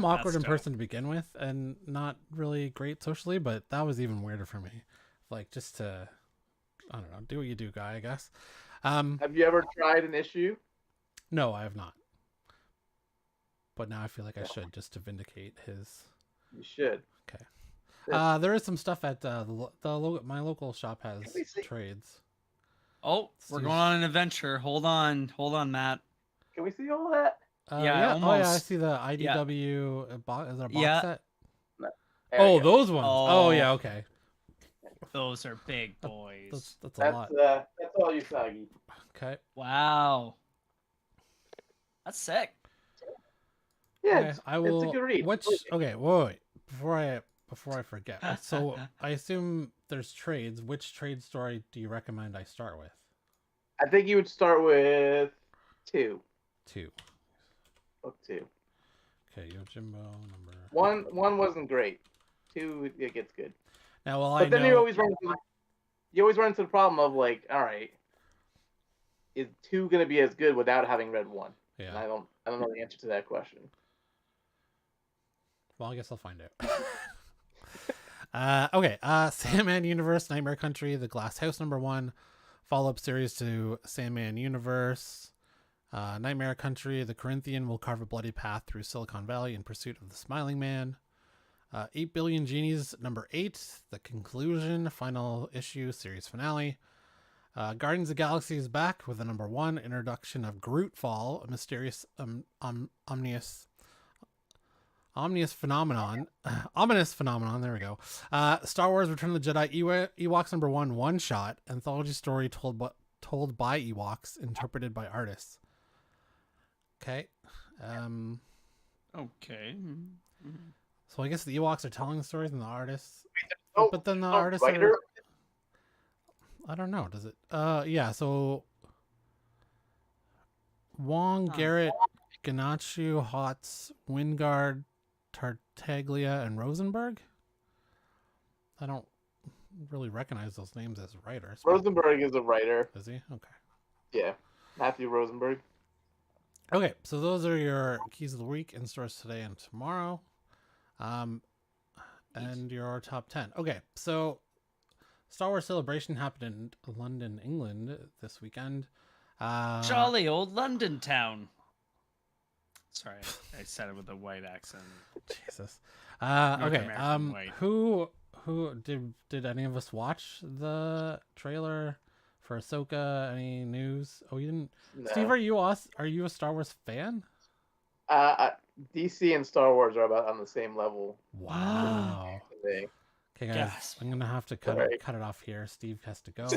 awkward in person to begin with and not really great socially, but that was even weirder for me. Just to, I don't know, do what you do, guy, I guess. Have you ever tried an issue? No, I have not. But now I feel like I should, just to vindicate his You should. Okay. This- There is some stuff at my local shop has Can we see- trades. Oh, we're going on an adventure. Hold on, Matt. Can we see all that? Yeah, Oh yeah, I almost. see the IDW. Is there a box Yeah. set? There we Oh, go. those ones. Oh Oh. yeah, okay. Those are big boys. That's a lot. That's all Usagi. Okay. Wow. That's sick. Yeah, Okay, I will. it's a good read. Which? Okay, wait. Before I forget. So I assume there's trades. Which trade story do you recommend I start with? I think you would start with 2. 2. Book 2. Okay, Yojimbo number. One wasn't great. 2, it gets good. Now, well, But then you always run into the problem of like, all right, is 2 going to be as good without having read 1? And Yeah. I don't know the answer to that question. Well, I guess I'll find out. Okay. Sandman Universe, Nightmare Country, The Glass House number 1, follow-up series to Sandman Universe. Nightmare Country, the Corinthian will carve a bloody path through Silicon Valley in pursuit of the Smiling Man. 8 Billion Genies, number 8, the conclusion, final issue, series finale. Guardians of the Galaxy is back with the number 1 introduction of Grootfall, a mysterious ominous phenomenon. Ominous phenomenon, there we go. Star Wars Return of the Jedi Ewoks number 1 one-shot, anthology story told by Ewoks, interpreted by artists. Okay. Okay. So I guess the Ewoks are telling the stories and the artists. Oh, But then the oh, artists writer? are... I don't know. Does it? Yeah. So Wong, Garrett, Ganachu, Hotz, Wingard, Tartaglia, and Rosenberg. I don't really recognize those names as writers. but- Rosenberg is a writer. Is he? Okay. Yeah, Matthew Rosenberg. Okay. So those are your keys of the week in stores today and tomorrow. And your top 10. Okay. So Star Wars Celebration happened in London, England this weekend. Jolly old London town. Sorry, I said it with a white accent. Jesus. North Okay. American white. Who did any of us watch the trailer for Ahsoka? Any news? Oh, you didn't. No. Steve, are you a Star Wars fan? DC and Star Wars are about on the same level. Wow. Today. Okay, guys, Gasp. I'm gonna have to cut Sorry. it off here. Steve has to go.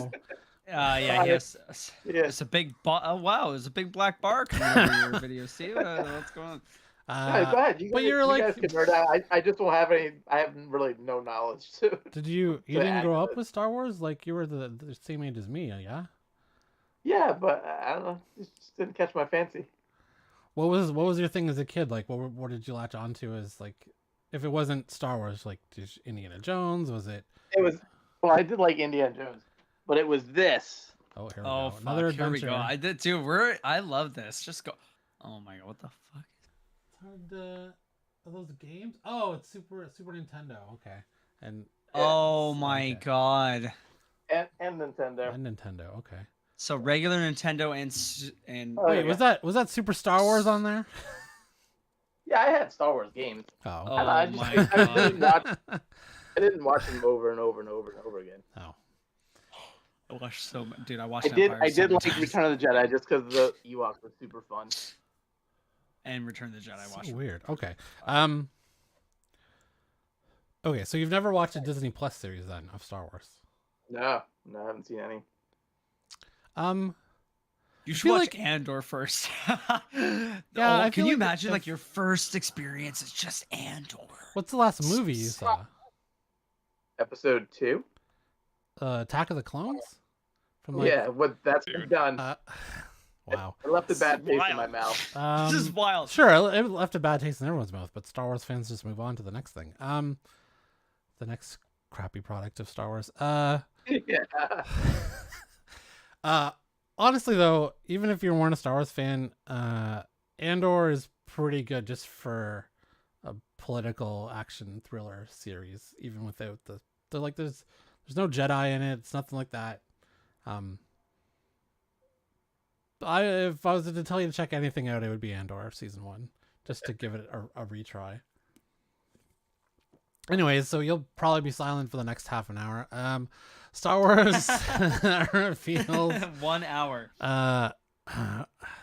Yeah, yes. Yeah. It's a big wow, there's a big black bar coming over your video. See what's going on? No, go ahead. But you're like, guys can nerd out. I just won't have any. I have really no knowledge to. did you to didn't add grow to up it. with Star Wars? Like you were the same age as me, yeah? Yeah, but I don't know. It just didn't catch my fancy. What was your thing as a kid? Like what did you latch onto as like if it wasn't Star Wars, like Indiana Jones, was it? It was. Well, I did like Indiana Jones, but it was this. Oh, here we Oh, go. fuck, Another here we adventure. go. I did too. I love this. Just go. Oh my god, what the fuck? It's hard to... Are those games? Oh, it's Super Nintendo. Okay. And Oh my okay. god. And Nintendo. And Nintendo. Okay. So regular Nintendo and Oh, Wait, yeah. was that Super Star Wars on there? Yeah, I had Star Wars games. Oh. Oh And I just, my I didn't watch them over and over and over and over again. Oh. I watched so much, dude. I watched. I did Empire so like many times. Return of the Jedi just because the Ewoks were super fun. And Return of the Jedi. I watched. So weird. Okay. Okay, so you've never watched a Disney Plus series then of Star Wars? No, I haven't seen any. You should feel watch like- Andor first. I Can feel you like imagine the- like your first experience is just Andor? What's the last movie you saw? Episode 2. Attack of the Clones? From Yeah, that's been done. Wow. I left a bad taste in Wild. my mouth. This is wild. Sure, it left a bad taste in everyone's mouth, but Star Wars fans just move on to the next thing. The next crappy product of Star Wars. Yeah. Honestly though, even if you weren't a Star Wars fan, Andor is pretty good just for a political action thriller series, even without the like there's no Jedi in it, it's nothing like that. If I was to tell you to check anything out, it would be Andor season 1, just to give it a retry. Anyways, so you'll probably be silent for the next half an hour. Star Wars reveals 1 hour.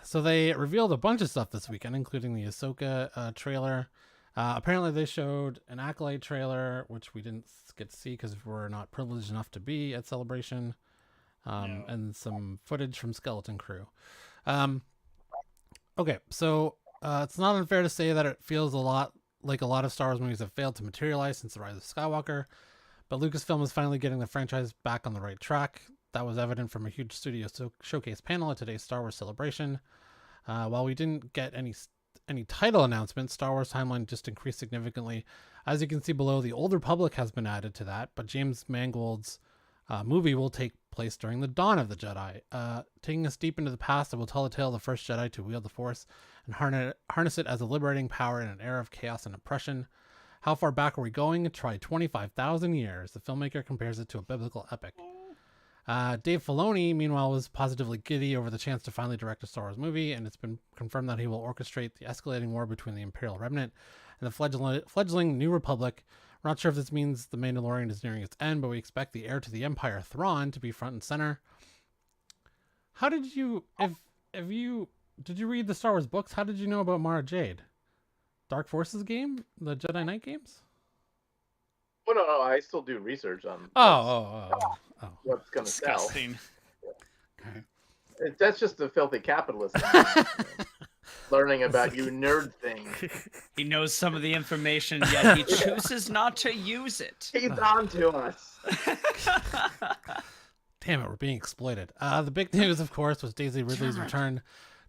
So they revealed a bunch of stuff this weekend, including the Ahsoka trailer. Apparently they showed an Acolyte trailer, which we didn't get to see because we're not privileged enough to be at Celebration. No. And some footage from Skeleton Crew. Okay, so it's not unfair to say that it feels a lot like a lot of Star Wars movies have failed to materialize since the rise of Skywalker, but Lucasfilm is finally getting the franchise back on the right track. That was evident from a huge studio showcase panel at today's Star Wars Celebration. While we didn't get any title announcements, Star Wars timeline just increased significantly. As you can see below, the Old Republic has been added to that, but James Mangold's movie will take place during the dawn of the Jedi. Taking us deep into the past, it will tell the tale of the first Jedi to wield the Force and harness it as a liberating power in an era of chaos and oppression. How far back are we going? Try 25,000 years. The filmmaker compares it to a biblical epic. Dave Filoni, meanwhile, was positively giddy over the chance to finally direct a Star Wars movie, and it's been confirmed that he will orchestrate the escalating war between the Imperial Remnant and the fledgling New Republic. We're not sure if this means The Mandalorian is nearing its end, but we expect the heir to the Empire, Thrawn, to be front and center. How did you, did you read the Star Wars books? How did you know about Mara Jade? Dark Forces game? The Jedi Knight games? Oh, no, I still do research on what's going to sell. Disgusting. Okay. That's just a filthy capitalist learning about you nerd things. He knows some of the information, yet he chooses not to use it. He's on to us. Damn it, we're being exploited. The big news, of course, was Daisy Ridley's return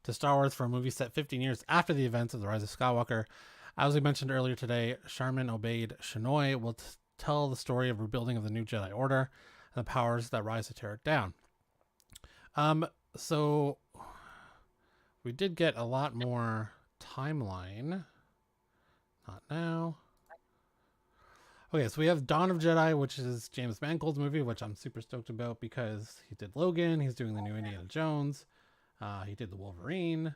to Star Wars for a movie set 15 years after the events of The Rise of Skywalker. As we mentioned earlier today, Sharmin Obaid Chinoy will tell the story of rebuilding of the new Jedi Order and the powers that rise to tear it down. So we did get a lot more timeline. Not now. Okay, so we have Dawn of Jedi, which is James Mangold's movie, which I'm super stoked about because he did Logan. He's doing the new Indiana Jones. He did the Wolverine.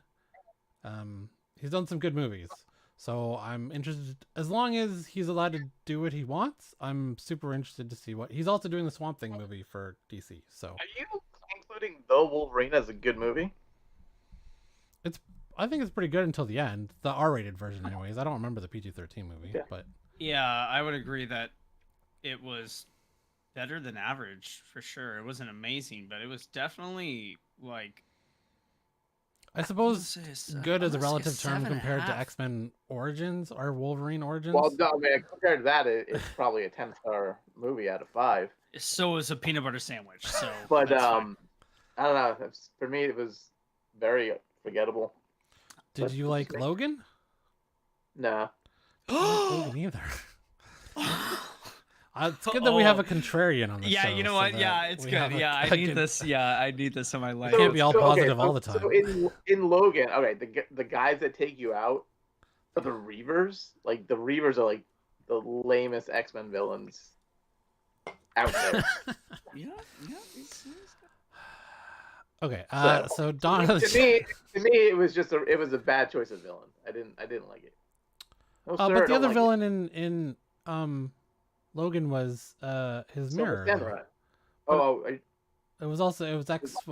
He's done some good movies. So I'm interested, as long as he's allowed to do what he wants, I'm super interested to see what he's also doing the Swamp Thing movie for DC. So are you including The Wolverine as a good movie? I think it's pretty good until the end, the R-rated version anyways. I don't remember the PG-13 movie, Yeah. but Yeah, I would agree that it was better than average for sure. It wasn't amazing, but it was definitely like, I suppose good I'm is a gonna say relative term 7.5. compared to X-Men Origins or Wolverine Origins. Well, no, I mean, compared to that, it's probably a 10-star movie out of 5. So is a peanut butter sandwich. So, But that's fine. I don't know. For me, it was very forgettable. Did you like Logan? No. I didn't like Logan either. It's good that we have a contrarian on the show. Yeah, you know so what? that Yeah, it's we good. have a- Yeah, I a need good- this. Yeah, I need this in my life. can't be all positive all the So time. in Logan, okay, the guys that take you out are the Reavers. Like, the Reavers are like the lamest X-Men villains out there. Yeah. Okay, so Dawn of the to me, it was just a bad choice of villain. I didn't like it. No, sir, but I the don't other like villain in Logan was his it. mirror. Samurai. It was X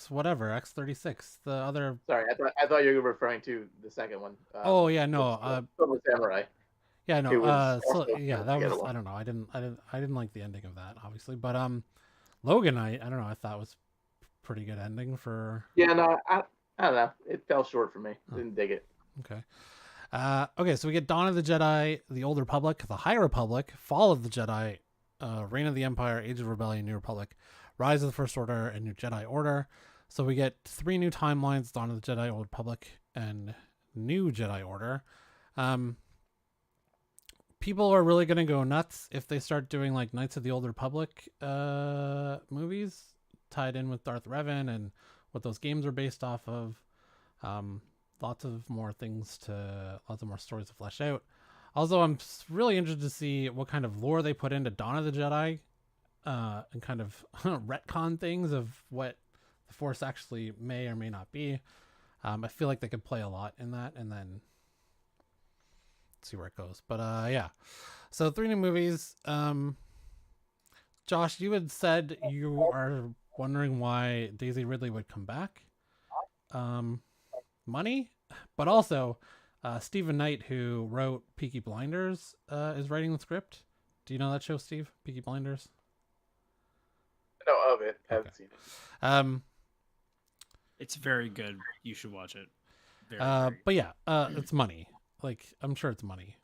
whatever, X-36. The other. Sorry, I thought you were referring to the second one. Oh yeah, no. Silver Samurai. Yeah, It no. was So also yeah, that was. forgettable. I don't know. I didn't like the ending of that, obviously. But Logan, I don't know. I thought was pretty good ending for. Yeah, no, I don't know. It fell short for me. Oh. Didn't dig it. Okay. Okay, so we get Dawn of the Jedi, the Old Republic, the High Republic, Fall of the Jedi, Reign of the Empire, Age of Rebellion, New Republic, Rise of the First Order, and New Jedi Order. So we get 3 new timelines: Dawn of the Jedi, Old Republic, and New Jedi Order. People are really gonna go nuts if they start doing like Knights of the Old Republic movies tied in with Darth Revan and what those games are based off of. Lots of more stories to flesh out. Also, I'm really interested to see what kind of lore they put into Dawn of the Jedi, and kind of retcon things of what the Force actually may or may not be. I feel like they could play a lot in that, and then see where it goes. But yeah. So 3 new movies. Josh, you had said you are wondering why Daisy Ridley would come back. Money, but also Stephen Knight, who wrote Peaky Blinders, is writing the script. Do you know that show, Steve? Peaky Blinders? No, of it. I haven't seen it. It's very good. You should watch it. Very But yeah, it's money. Like, I'm sure it's money.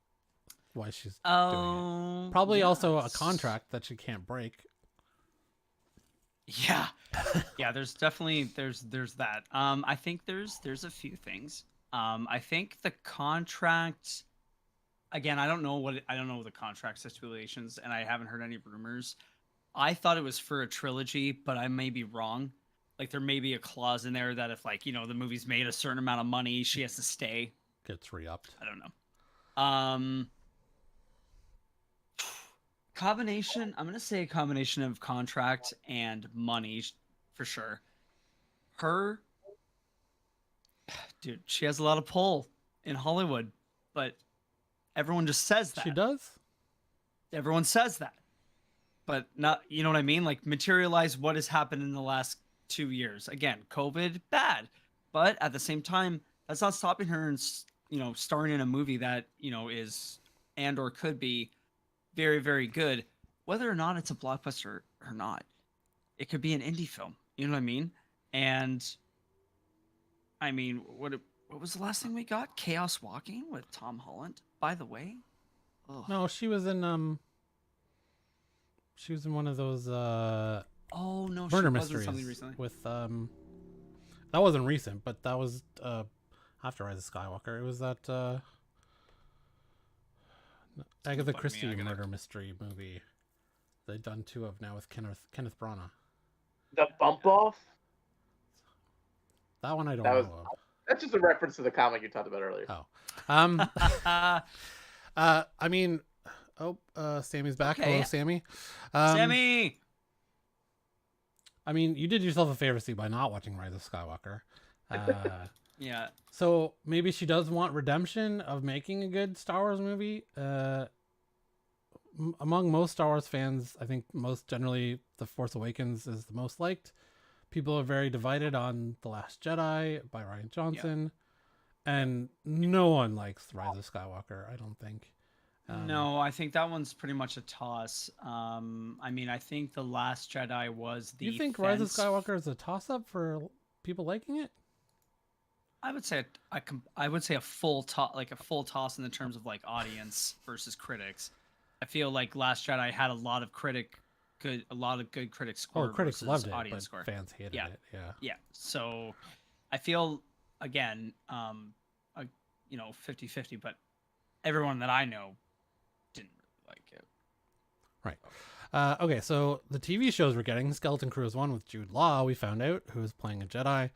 Why she's doing it. Probably also a contract that she can't break. Yeah. Yeah, there's definitely there's that. I think there's a few things. I think the contract, again, I don't know the contract stipulations, and I haven't heard any rumors. I thought it was for a trilogy, but I may be wrong. Like, there may be a clause in there that if, like, you know, the movie's made a certain amount of money, she has to stay. Gets re-upped. I don't know. Combination, I'm going to say a combination of contract and money for sure. Dude, she has a lot of pull in Hollywood, but everyone just says that. She does? Everyone says that. But not, you know what I mean? Like, materialize what has happened in the last 2 years. Again, COVID, bad. But at the same time, that's not stopping her and, you know, starring in a movie that, you know, is and or could be very, very good, whether or not it's a blockbuster or not. It could be an indie film. You know what I mean? And I mean, what was the last thing we got? Chaos Walking with Tom Holland, by the way. Ugh. No, she was in one of those oh no, murder she mysteries something recently. with that wasn't recent, but that was after Rise of Skywalker. It was that Agatha Christie murder mystery movie they've done 2 of now with Kenneth Branagh. The Bump Off? That one I don't know of. That's just a reference to the comic you talked about earlier. Oh. I mean, Sammy's back. Okay. Hello, Sammy. Sammy! I mean, you did yourself a favor, Steve, by not watching Rise of Skywalker. Yeah. So maybe she does want redemption of making a good Star Wars movie. Among most Star Wars fans, I think most generally The Force Awakens is the most liked. People are very divided on The Last Jedi by Rian Johnson. Yeah. And no one likes Rise of Skywalker, I don't think. No, I think that one's pretty much a toss. I mean, I think The Last Jedi was the. You think Rise of Skywalker is a toss-up for people liking it? I would say a full toss in the terms of like audience versus critics. I feel like Last Jedi had a lot of good critic score. Critics loved it, audience but score. fans hated it. Yeah. Yeah. So I feel again, 50-50, but everyone that I know didn't really like it. Right. Okay, so the TV shows we're getting, Skeleton Crew is one with Jude Law, we found out, who is playing a Jedi.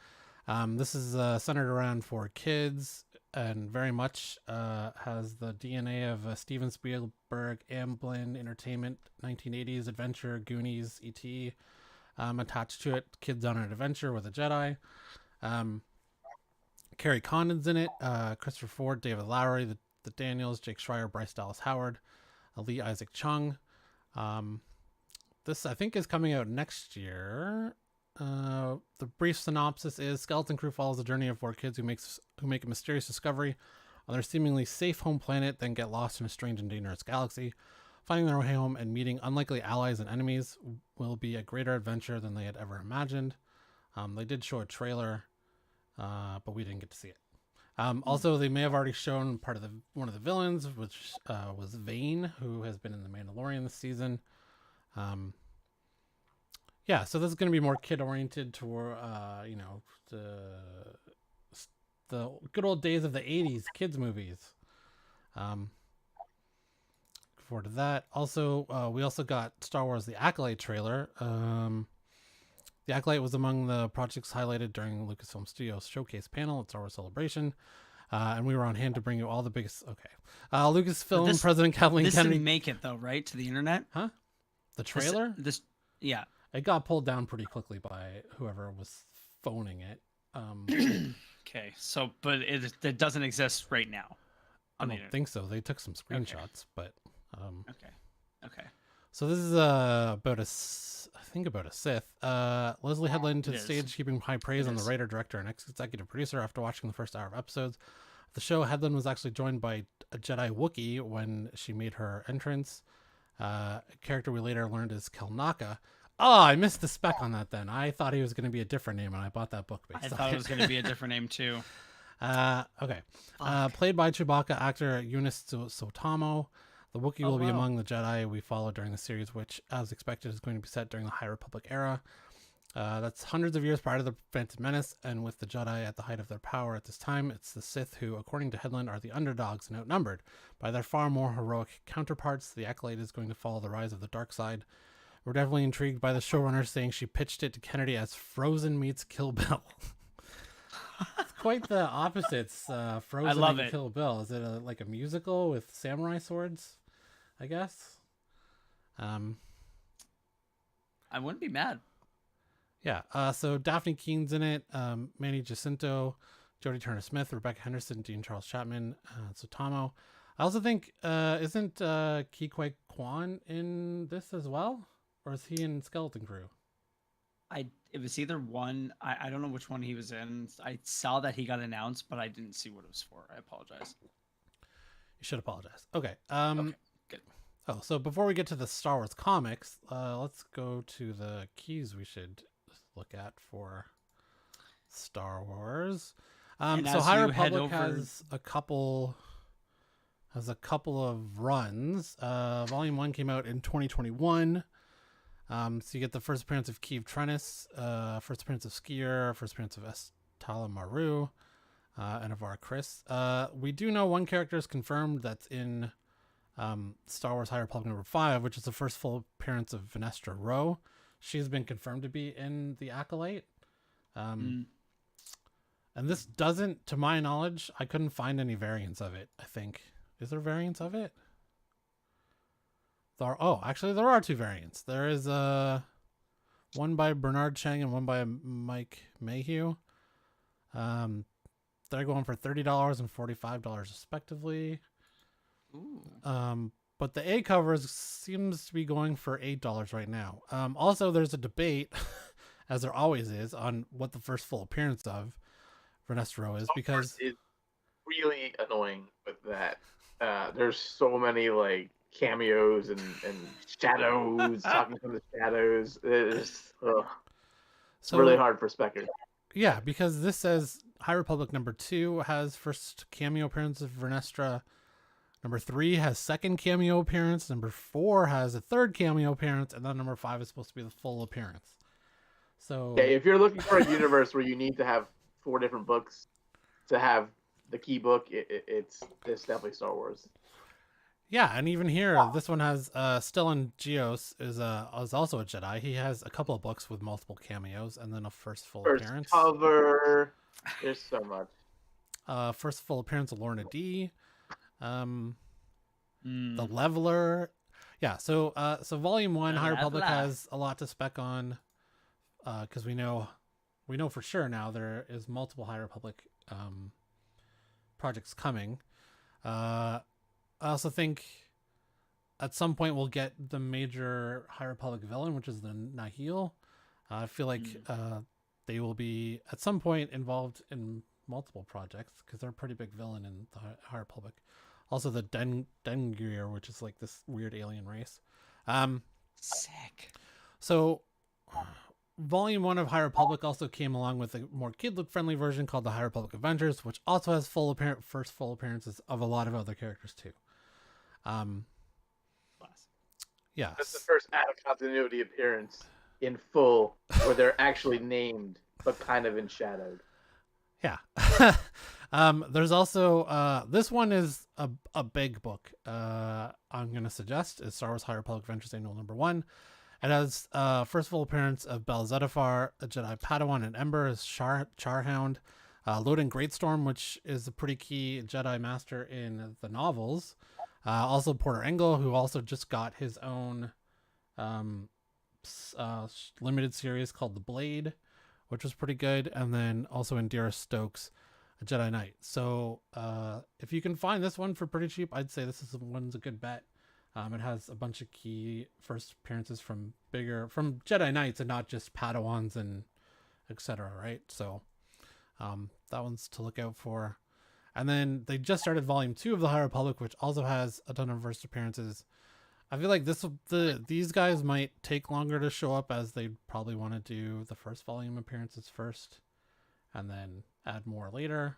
This is centered around 4 kids and very much has the DNA of Steven Spielberg, Amblin Entertainment, 1980s adventure, Goonies, E.T. Attached to it. Kids on an adventure with a Jedi. Carrie Condon's in it. Christopher Ford, David Lowery, the Daniels, Jake Schreier, Bryce Dallas Howard, Lee Isaac Chung. This, I think, is coming out next year. The brief synopsis is Skeleton Crew follows the journey of 4 kids who make a mysterious discovery on their seemingly safe home planet, then get lost in a strange and dangerous galaxy. Finding their way home and meeting unlikely allies and enemies will be a greater adventure than they had ever imagined. They did show a trailer, but we didn't get to see it. Also, they may have already shown one of the villains, which was Vane, who has been in The Mandalorian this season. Yeah, so this is going to be more kid-oriented toward, the good old days of the 80s kids movies. Look forward to that. Also, we also got Star Wars The Acolyte trailer. The Acolyte was among the projects highlighted during Lucasfilm Studios Showcase panel at Star Wars Celebration. And we were on hand to bring you all the biggest... Okay. Lucasfilm President Kathleen Kennedy... This didn't make it, though, right? To the internet? Huh? The trailer? Yeah. It got pulled down pretty quickly by whoever was phoning it. Okay, so, but it doesn't exist right now. I don't think so. They took some screenshots, but Okay. So this is about a Sith. Leslie Headland to the stage, heaping high praise on the writer, director, and executive producer after watching the first hour of episodes of the show. Headland was actually joined by a Jedi Wookiee when she made her entrance. A character we later learned is Kelnaka. Oh, I missed the spec on that then. I thought he was going to be a different name, and I bought that book based on it. I thought it was going to be a different name too. Okay. Played by Chewbacca actor Yousellcomics. The Wookiee will be among the Jedi we follow during the series, which, as expected, is going to be set during the High Republic era. That's hundreds of years prior to the Phantom Menace, and with the Jedi at the height of their power at this time, it's the Sith who, according to Headland, are the underdogs and outnumbered by their far more heroic counterparts. The Acolyte is going to follow the rise of the dark side. We're definitely intrigued by the showrunner saying she pitched it to Kennedy as Frozen meets Kill Bill. It's quite the opposites. Frozen and Kill Bill. Is it like a musical with samurai swords? I guess. I wouldn't be mad. Yeah. So Daphne Keene's in it. Manny Jacinto, Jodie Turner-Smith, Rebecca Henderson, Dean Charles Chapman, Sotamo. I also think isn't Ke Huy Quan in this as well, or is he in Skeleton Crew? It was either one. I don't know which one he was in. I saw that he got announced, but I didn't see what it was for. I apologize. You should apologize. Okay. Okay, good. Oh, so before we get to the Star Wars comics, let's go to the keys we should look at for Star Wars. So High Republic has a couple of runs. Volume 1 came out in 2021. So you get the first appearance of Keeve Trennis, first appearance of Skier, first appearance of Estala Maru, and Avar Chris. We do know one character is confirmed that's in Star Wars High Republic number 5, which is the first full appearance of Venestra Rowe. She's been confirmed to be in the Acolyte. And this doesn't, to my knowledge, I couldn't find any variants of it, I think. Is there variants of it? Actually, there are 2 variants. There is one by Bernard Chang and one by Mike Mayhew. They're going for $30 and $45 respectively. Ooh. But the A cover seems to be going for $8 right now. Also, there's a debate, as there always is, on what the first full appearance of Venestra Rowe is, because it's really annoying with that. There's so many like cameos and shadows talking from the shadows. It's really hard for speckers. Yeah, because this says High Republic number 2 has first cameo appearance of Venestra. Number 3 has second cameo appearance. Number 4 has a third cameo appearance, and then number 5 is supposed to be the full appearance. So yeah, if you're looking for a universe where you need to have 4 different books to have the key book, it's definitely Star Wars. Yeah, and even here, this one has Stellan Gios is also a Jedi. He has a couple of books with multiple cameos, and then a first appearance. Cover. There's so much. First full appearance of Lorna D. The Leveler. Yeah, so Volume 1, High Republic has a lot to spec on, because we know for sure now there is multiple High Republic projects coming. I also think at some point we'll get the major High Republic villain, which is the Nihil. I feel like they will be at some point involved in multiple projects because they're a pretty big villain in the High Republic. Also the Dengir, which is like this weird alien race. Sick. So Volume 1 of High Republic also came along with a more kid-friendly version called the High Republic Adventures, which also has first full appearances of a lot of other characters too. Yeah, that's the first out of continuity appearance in full where they're actually named but kind of enshadowed. Yeah. There's also this one is a big book. I'm gonna suggest is Star Wars High Republic Adventures Annual number 1. It has first full appearance of Bel Zettifar, a Jedi Padawan, and Ember as Charhound. Loden Greatstorm, which is a pretty key Jedi Master in the novels. Also Porter Engle, who also just got his own limited series called The Blade, which was pretty good. And then also Indira Stokes, a Jedi Knight. So if you can find this one for pretty cheap, I'd say this is one's a good bet. It has a bunch of key first appearances from Jedi Knights and not just Padawans and etc. Right? So that one's to look out for. And then they just started Volume 2 of the High Republic, which also has a ton of first appearances. I feel like these guys might take longer to show up, as they probably want to do the first volume appearances first and then add more later.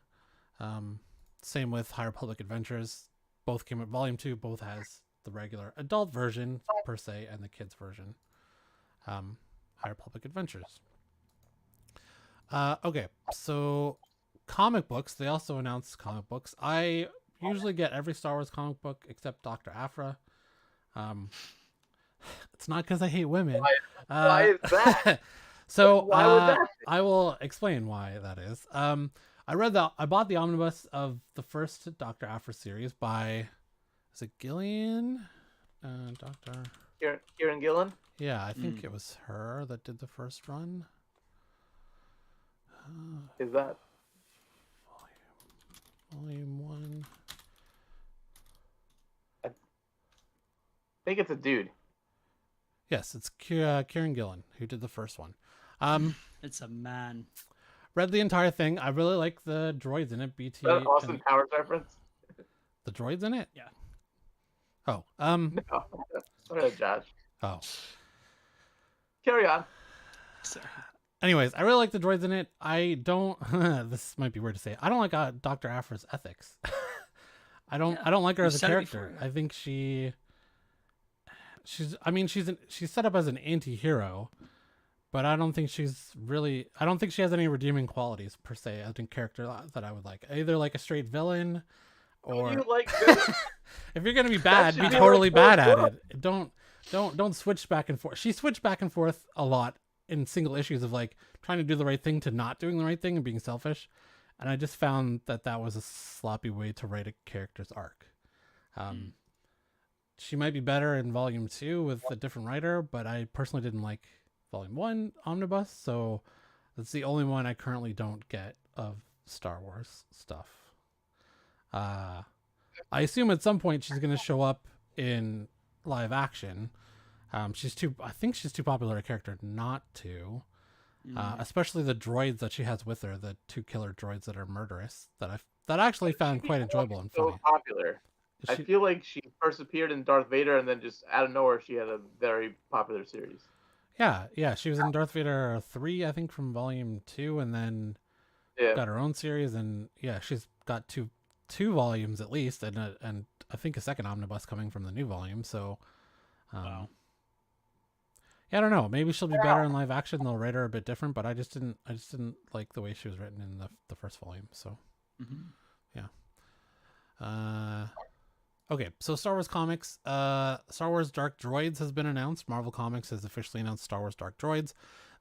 Same with High Republic Adventures. Both came with Volume 2. Both has the regular adult version, per se, and the kids version. High Republic Adventures. Okay, so comic books. They also announced comic books. I usually get every Star Wars comic book except Dr. Aphra. It's not because I hate women. Why is that? So Why would that be? I will explain why that is. I bought the omnibus of the first Dr. Aphra series by, is it Gillian? Dr. Kieran Gillen? Yeah, I think it was her that did the first run. Is that? Volume 1. I think it's a dude. Yes, it's Kieran Gillen who did the first one. It's a man. Read the entire thing. I really like the droids in it. BT. Is that an Austin Powers reference? The droids in it? Yeah. Oh. No. Sorry, Josh. Oh. Carry on. Sorry. Anyways, I really like the droids in it. I don't. This might be weird to say. I don't like Dr. Aphra's ethics. I don't like her You've as a said it character. before. I think she's set up as an anti-hero, but I don't think she has any redeeming qualities per se as a character that I would like. Either like a straight villain, or You like this? if you're gonna be bad, should be be totally like bad at both. it. Don't switch back and forth. She switched back and forth a lot in single issues of like trying to do the right thing to not doing the right thing and being selfish. And I just found that was a sloppy way to write a character's arc. She might be better in Volume 2 with a different writer, but I personally didn't like Volume 1 Omnibus, so that's the only one I currently don't get of Star Wars stuff. I assume at some point she's going to show up in live action. I think she's too popular a character not to. Especially the droids that she has with her, the 2 killer droids that are murderous, that I actually found quite enjoyable and funny. So popular. I feel like she first appeared in Darth Vader, and then just out of nowhere, she had a very popular series. Yeah, she was in Darth Vader 3, I think, from Volume 2, and then got her own series, and yeah, she's got two volumes at least, and I think a second omnibus coming from the new volume. So, Wow. Yeah, I don't know. Maybe she'll be better in live action. They'll write her a bit different, but I just didn't like the way she was written in the first volume. So, yeah. Okay, so Star Wars comics. Star Wars Dark Droids has been announced. Marvel Comics has officially announced Star Wars Dark Droids,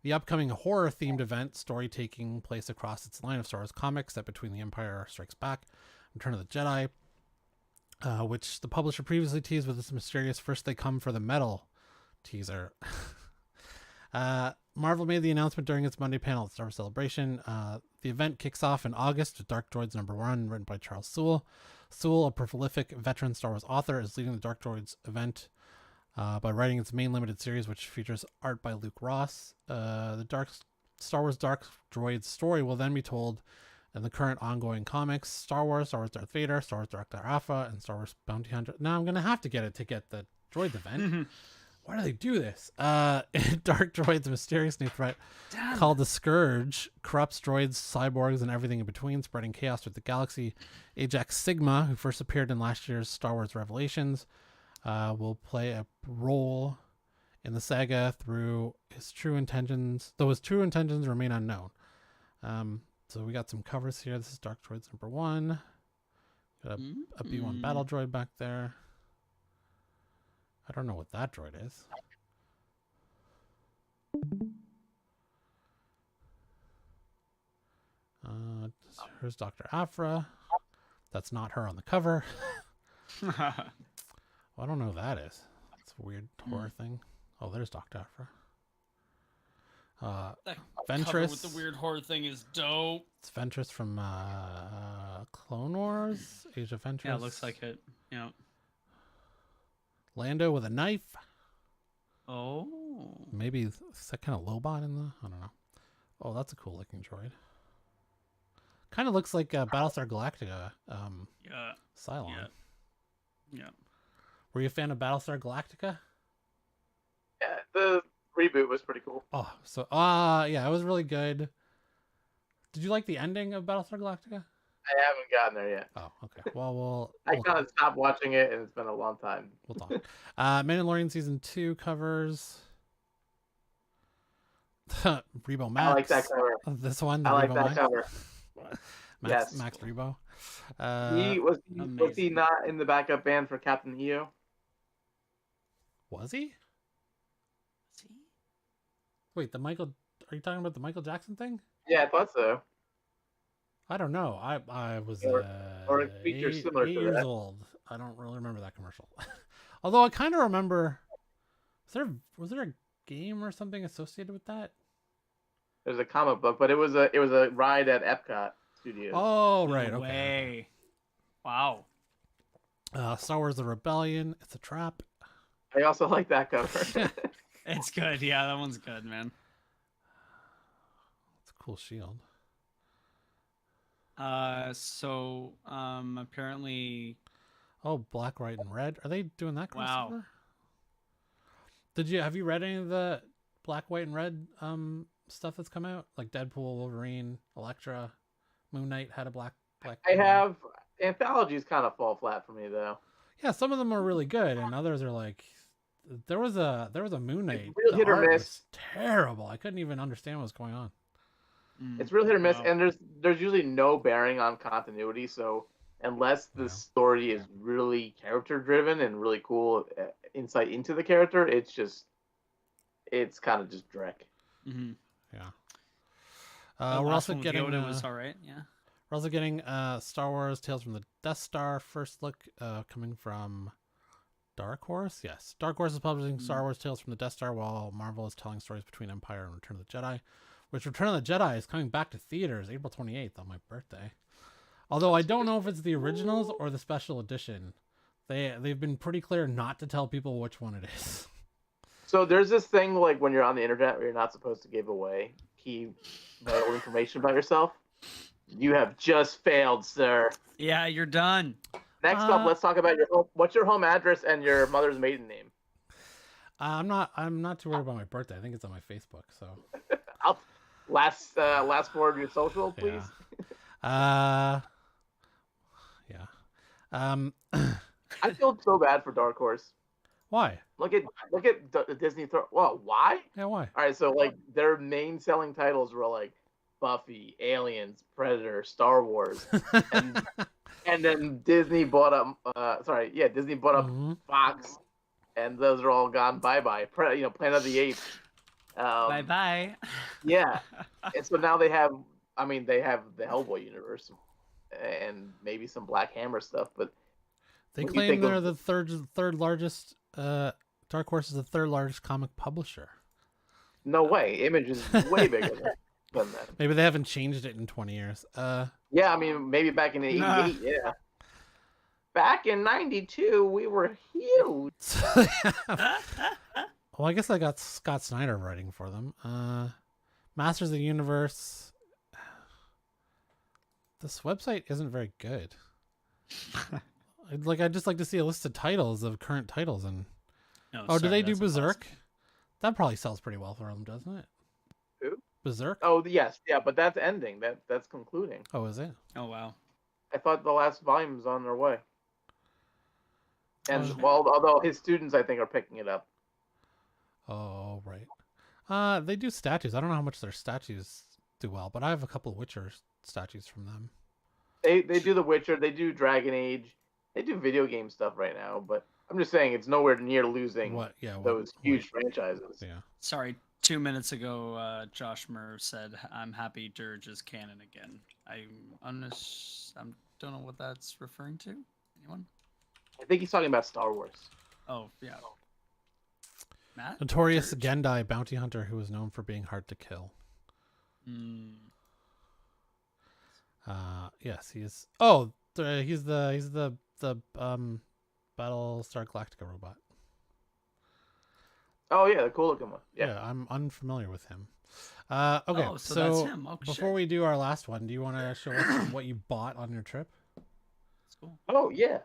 the upcoming horror-themed event, story taking place across its line of Star Wars comics set between The Empire Strikes Back, Return of the Jedi, which the publisher previously teased with this mysterious "First They Come for the Metal" teaser. Marvel made the announcement during its Monday panel at Star Wars Celebration. The event kicks off in August with Dark Droids #1, written by Charles Soule. Soule, a prolific veteran Star Wars author, is leading the Dark Droids event by writing its main limited series, which features art by Luke Ross. The Star Wars Dark Droids story will then be told in the current ongoing comics: Star Wars Darth Vader, Star Wars Dr. Aphra, and Star Wars Bounty Hunter. Now I'm gonna have to get it to get the Droids event. Why do they do this? Dark Droids, a mysterious new threat called the Scourge, corrupts droids, cyborgs, and everything in between, spreading chaos through the galaxy. Ajax Sigma, who first appeared in last year's Star Wars Revelations, will play a role in the saga though his true intentions remain unknown. So we got some covers here. This is Dark Droids #1. Got a B1 battle droid back there. I don't know what that droid is. Here's Dr. Aphra. That's not her on the cover. Well, I don't know who that is. That's a weird horror thing. Oh, there's Dr. Aphra. That Ventress. cover with the weird horror thing is dope. It's Ventress from Clone Wars, Age of Ventress. Yeah, it looks like it. Yeah. Lando with a knife. Oh. Maybe is that kind of Lobot in the? I don't know. Oh, that's a cool looking droid. Kind of looks like Battlestar Galactica. Yeah. Cylon. Yeah. Yeah. Were you a fan of Battlestar Galactica? Yeah, the reboot was pretty cool. Oh, so yeah, it was really good. Did you like the ending of Battlestar Galactica? I haven't gotten there yet. Oh, okay. Well, I kind of stopped watching it, and it's been a long time. we'll talk. Mandalorian season 2 covers. Rebo Max. I like that cover. This one. I like Rebo that Max? cover. Max, Yes. Max Rebo. Was he amazing. not in the backup band for Captain EO? Was he? Wait, the Michael? Are you talking about the Michael Jackson thing? Yeah, I thought so. I don't know. I was Or a feature similar to 8 years that. old. I don't really remember that commercial. Although I kind of remember. Was there a game or something associated with that? There's a comic book, but it was a ride at Epcot Studios. Oh, right. No Okay. way. Wow. Star Wars: The Rebellion. It's a trap. I also like that cover. It's good. Yeah, that one's good, man. It's a cool shield. Apparently, Oh, black, white, and red. Are they doing that crossover? Wow. Have you read any of the black, white, and red stuff that's come out? Like Deadpool, Wolverine, Elektra, Moon Knight had a black. I have anthologies kind of fall flat for me though. Yeah, some of them are really good, and others are like. There was a Moon Knight. real The hit or art miss. was terrible. I couldn't even understand what was going on. It's real hit or miss, Wow. and there's usually no bearing on continuity. So unless the Yeah. story is really character driven and really cool insight into the character, it's kind of just dreck. Mm-hmm. Yeah. The We're last also one with getting. Yoda was all right. Yeah. We're also getting Star Wars Tales from the Death Star first look coming from Dark Horse. Yes, Dark Horse is publishing Star Wars Tales from the Death Star, while Marvel is telling stories between Empire and Return of the Jedi. Which Return of the Jedi is coming back to theaters April 28th on my birthday. Although I don't know if it's the originals or the special edition. They've been pretty clear not to tell people which one it is. So there's this thing like when you're on the internet where you're not supposed to give away key vital information about yourself. You have just failed, sir. Yeah, you're done. Next up, let's talk about what's your home address and your mother's maiden name. I'm not too worried about my birthday. I think it's on my Facebook. So Last word of your social, please. Yeah. I feel so bad for Dark Horse. Why? Look at the Disney. Well, why? Yeah, why? All right, so like their main selling titles were like Buffy, Aliens, Predator, Star Wars, and then Disney bought up. Disney bought up Mhm. Fox, and those are all gone bye bye. Planet of the Apes. Bye bye. Yeah, and so now they have the Hellboy universe, and maybe some Black Hammer stuff, but They What do you claim think they're of- the third largest. Dark Horse is the third largest comic publisher. no way. Image is way bigger than that. Maybe they haven't changed it in 20 years. Yeah, I mean, maybe back in '88, yeah. Back in '92, we were huge. Well, I guess I got Scott Snyder writing for them. Masters of the Universe. This website isn't very good. I'd just like to see a list of titles of current titles and. No, Oh, do sorry, they do that's Berserk? impossible. That probably sells pretty well for them, doesn't it? Who? Berserk? Oh, yes, yeah, but that's ending. That's concluding. Oh, is it? Oh wow. I thought the last volume is on their way. And Oh. well, although his students, I think, are picking it up. Oh, right. They do statues. I don't know how much their statues do well, but I have a couple of Witcher statues from them. They do The Witcher. They do Dragon Age. They do video game stuff right now, but I'm just saying it's nowhere near losing What? Yeah. those huge franchises. Yeah. Sorry, 2 minutes ago, Josh Murr said, "I'm happy Dirge is canon again." I don't know what that's referring to. Anyone? I think he's talking about Star Wars. Oh yeah. Matt? Notorious George? Gendai bounty hunter who was known for being hard to kill. Mm. Yes, he's. Oh, he's the Battlestar Galactica robot. Oh yeah, the cool looking one. Yeah. Yeah, I'm unfamiliar with him. Okay, Oh, so that's him. Oh, before shit. we do our last one, do you want to show us what you bought on your trip? That's cool. Oh yeah.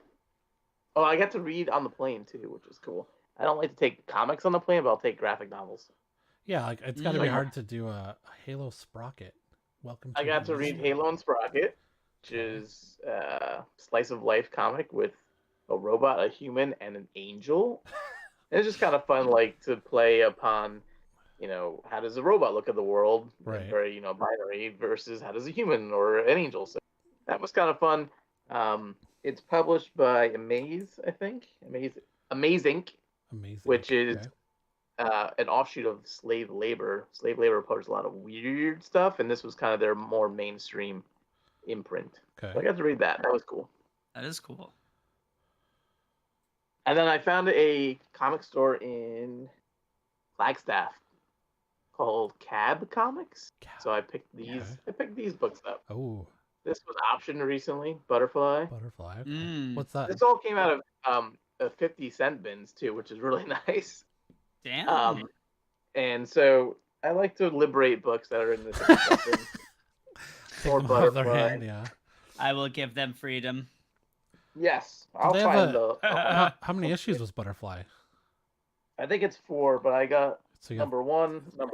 Oh, I got to read on the plane too, which was cool. I don't like to take comics on the plane, but I'll take graphic novels. Yeah, like it's got to be Mm. hard to do a Halo Sprocket. Welcome to I got to read Halo and Sprocket, which is a slice of life comic with a robot, a human, and an angel. And it's just kind of fun, like to play upon, how does a robot look at the world? Right. Very, binary versus how does a human or an angel. So that was kind of fun. It's published by Amaze, I think. Amazing, Amazing. which is Okay. an offshoot of slave labor. Slave labor published a lot of weird stuff, and this was kind of their more mainstream imprint. Okay. So I got to read that. That was cool. That is cool. And then I found a comic store in Flagstaff called Cab Comics. So I picked these. Okay. I picked these books up. Oh, This was optioned recently. Butterfly. butterfly. Okay. Mm. What's that? This all came out of 50-cent bins too, which is really nice. Damn. And so I like to liberate books that are in this section. Take Or them out of their Butterfly. hand, yeah. I will give them freedom. Yes, I'll They have find How many issues was Butterfly? I think it's 4, but I got So you have, number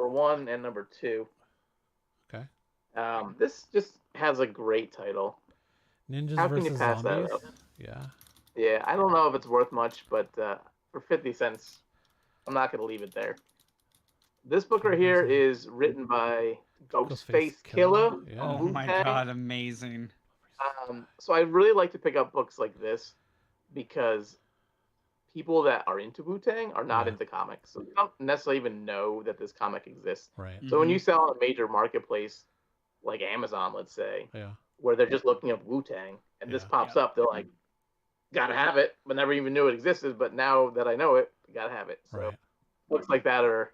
one, and number 2. okay. This just has a great title. Ninjas How can you versus pass that zombies. up? Yeah. Yeah, I don't know if it's worth much, but for 50 cents, I'm not going to leave it there. This book right here is written by Ghostface Killer. Yeah. Oh my Wu-Tang. god, amazing. So I really like to pick up books like this because people that are into Wu-Tang are not Yeah. into comics. So they don't necessarily even know that this comic exists. Right. So when Mhm. you sell on a major marketplace like Amazon, let's say, Yeah. where they're just looking up Wu-Tang and this Yeah. pops up, they're like, gotta have it, but never even knew it existed. But now that I know it, gotta have it. So Right. books like that are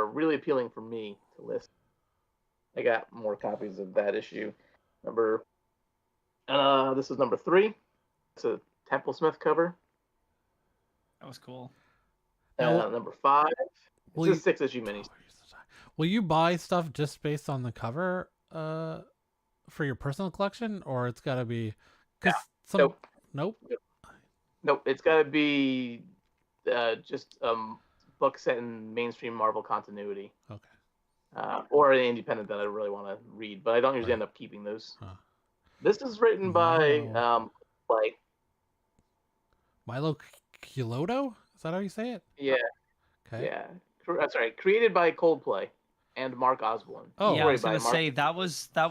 really appealing for me to list. I got more copies of that issue. This is number 3. It's a Temple Smith cover. That was cool. Now, Number 5. will It's a you- 6-issue mini. Will you buy stuff just based on the cover for your personal collection, or it's got to be because Nope. Nope. Nope, it's got to be just book set in mainstream Marvel continuity. Okay. Or an independent that I really want to read, but I don't usually Right. end up keeping those. Huh. This is written by like Milo Kiloto? Is that how you say it? yeah, Okay. yeah. That's right. Created by Coldplay and Mark Osborne. Oh, yeah, I Story was by gonna Mark- say that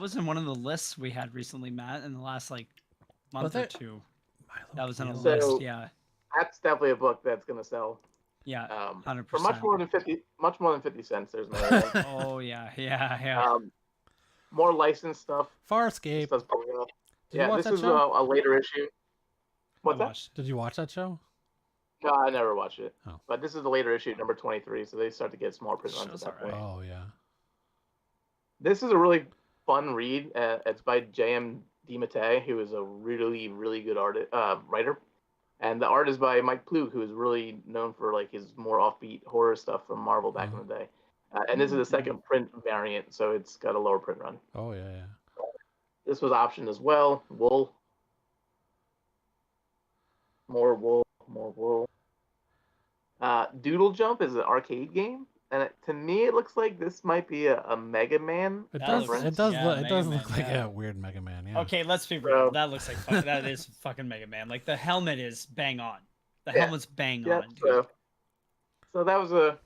was in one of the lists we had recently, Matt, in the last month Was or it? two. Milo That was on a Kiloto. So- list. Yeah, That's definitely a book that's gonna sell. yeah, For 100%. much more than 50 cents. There's no way. Oh yeah. More licensed stuff. Farscape. Stuff's coming up. Did you Yeah, watch this that is show? a later issue. What's I that? watched. Did you watch that show? No, I never watched it. Oh. But this is the later issue, number 23, so they start to get small print runs Show's at that point. alright. Oh yeah. This is a really fun read. It's by J.M. DeMattei, who is a really, really good writer. And the art is by Mike Ploog, who is really known for like his more offbeat horror stuff from Marvel back in the day. And this is the second print variant, so it's got a lower print run. Oh yeah. This was optioned as well. Wool. More wool. Doodle Jump is an arcade game, and to me, it looks like this might be a Mega Man. It That does. looks- It does. yeah, It does Mega look Man, like yeah. a weird Mega Man. Yeah. Okay, let's be Bro. real. That looks like that is fucking Mega Man. Like the helmet is bang on. The Yeah. helmet's bang Yeah, on, dude. so that was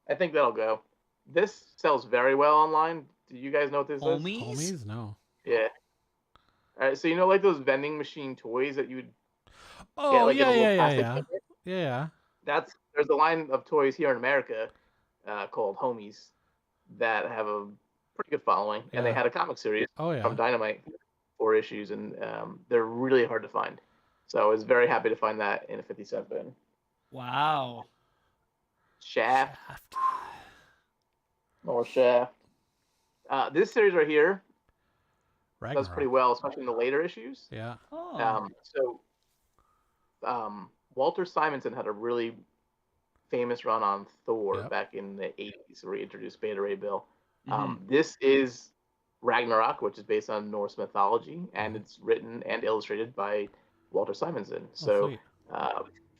I think that'll go. This sells very well online. Do you guys know what this is? Homies? No. Yeah. All right, so you know like those vending machine toys that you would Oh get like in a little yeah. plastic Yeah. bucket? Yeah. There's a line of toys here in America called Homies that have a pretty good following, and they Yeah. had a comic series Oh yeah. from Dynamite, 4 issues, and they're really hard to find. So I was very happy to find that in a 50-cent bin. Wow. Shaft. Shaft. More Shaft. This series right here does pretty Ragnarok. well, especially in the later issues. Yeah. Oh. Walter Simonson had a really famous run on Thor Yep. back in the 80s, where he introduced Beta Ray Bill. Mhm. This is Ragnarok, which is based on Norse mythology, and it's written and illustrated by Walter Simonson. So, sweet.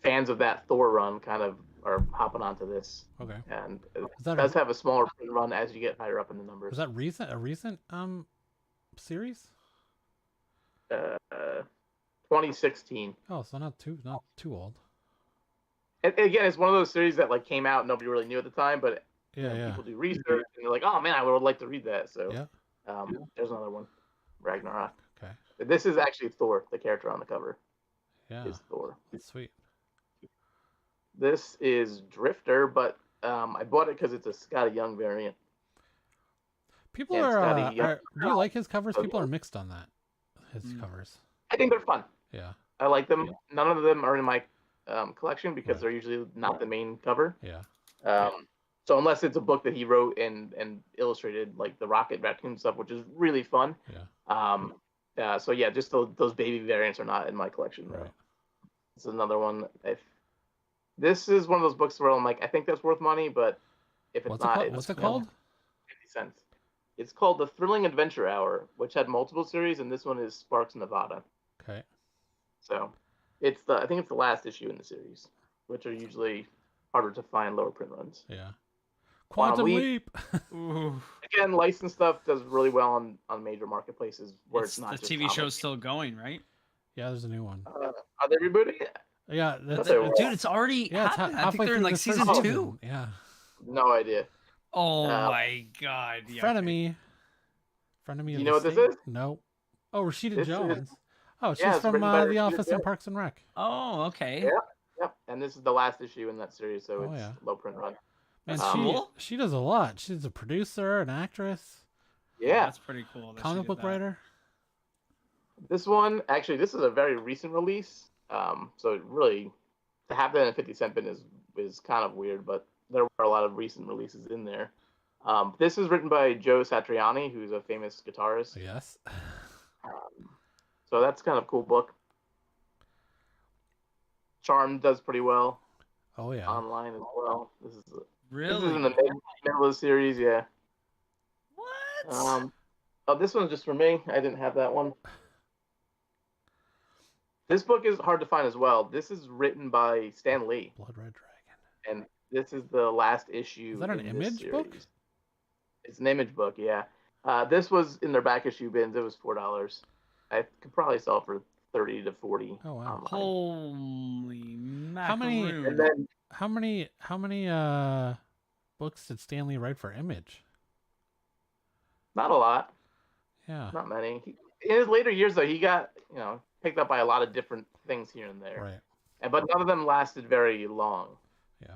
fans of that Thor run kind of are hopping onto this, Okay. and it Is that does have a smaller run as you get higher up in the numbers. was that a recent series? 2016. Oh, so not too old. And again, it's one of those series that like came out and nobody really knew at the time, but Yeah. people do research and they're like, "Oh man, I would like to read that." So, Yeah. there's another one, Ragnarok. Okay. This is actually Thor. The character on the cover Yeah. is Thor. That's sweet. This is Drifter, but I bought it because it's a Scotty Young variant. People Yeah, Scotty Young. do you like his covers? So, People are mixed on that. His covers. I think they're fun. Yeah. I like them. None of them are in my collection because Right. they're usually not the main cover. Yeah. So unless it's a book that he wrote and illustrated, like the Rocket Raccoon stuff, which is really fun. Yeah. So yeah, just those baby variants are not in my collection. Though. Right. This is another one. This is one of those books where I'm like, I think that's worth money, but if it's not, What's it called? 50 cents. It's called The Thrilling Adventure Hour, which had multiple series, and this one is Sparks Nevada. Okay. So I think it's the last issue in the series, which are usually harder to find lower print runs. Yeah. Quantum Leap. Again, licensed stuff does really well on major marketplaces where it's not the just TV comics. show's still going, right? Yeah, there's a new one. Are they rebooting it? Yeah, Dude, it's already yeah, it's happened. I think halfway they're in through like the first season 2. Yeah. No idea. Oh my god. Yeah, Frenemy. You know what this is? No. Oh, Rashida This Jones. She's it's from written by The Rashida Office and Jones. Parks and Rec. Oh, okay. Yeah. Yep. And this is the last issue in that series, so it's yeah. low print run. Man, That's cool. she does a lot. She's a producer, an actress, Yeah. That's pretty cool. that she comic did book that. writer. This one, actually, this is a very recent release. So it really, to have that in a 50-cent bin is kind of weird, but there were a lot of recent releases in there. This is written by Joe Satriani, who's a famous guitarist. Yes. So that's kind of a cool book. Charmed does pretty well Oh yeah. online as well. This is Really? in the middle of the series, yeah. What? This one's just for me. I didn't have that one. This book is hard to find as well. This is written by Stan Lee, Blood Red Dragon. and this is the last issue. Is that an in this Image book? series. It's an Image book, yeah. This was in their back issue bins. It was $4. I could probably sell it for 30 to 40. Oh wow. Holy macaroon. How many- And then How many books did Stanley write for Image? not a lot, Yeah. not many. In his later years, though, he got picked up by a lot of different things here and there. Right. But none of them lasted very long. Yeah.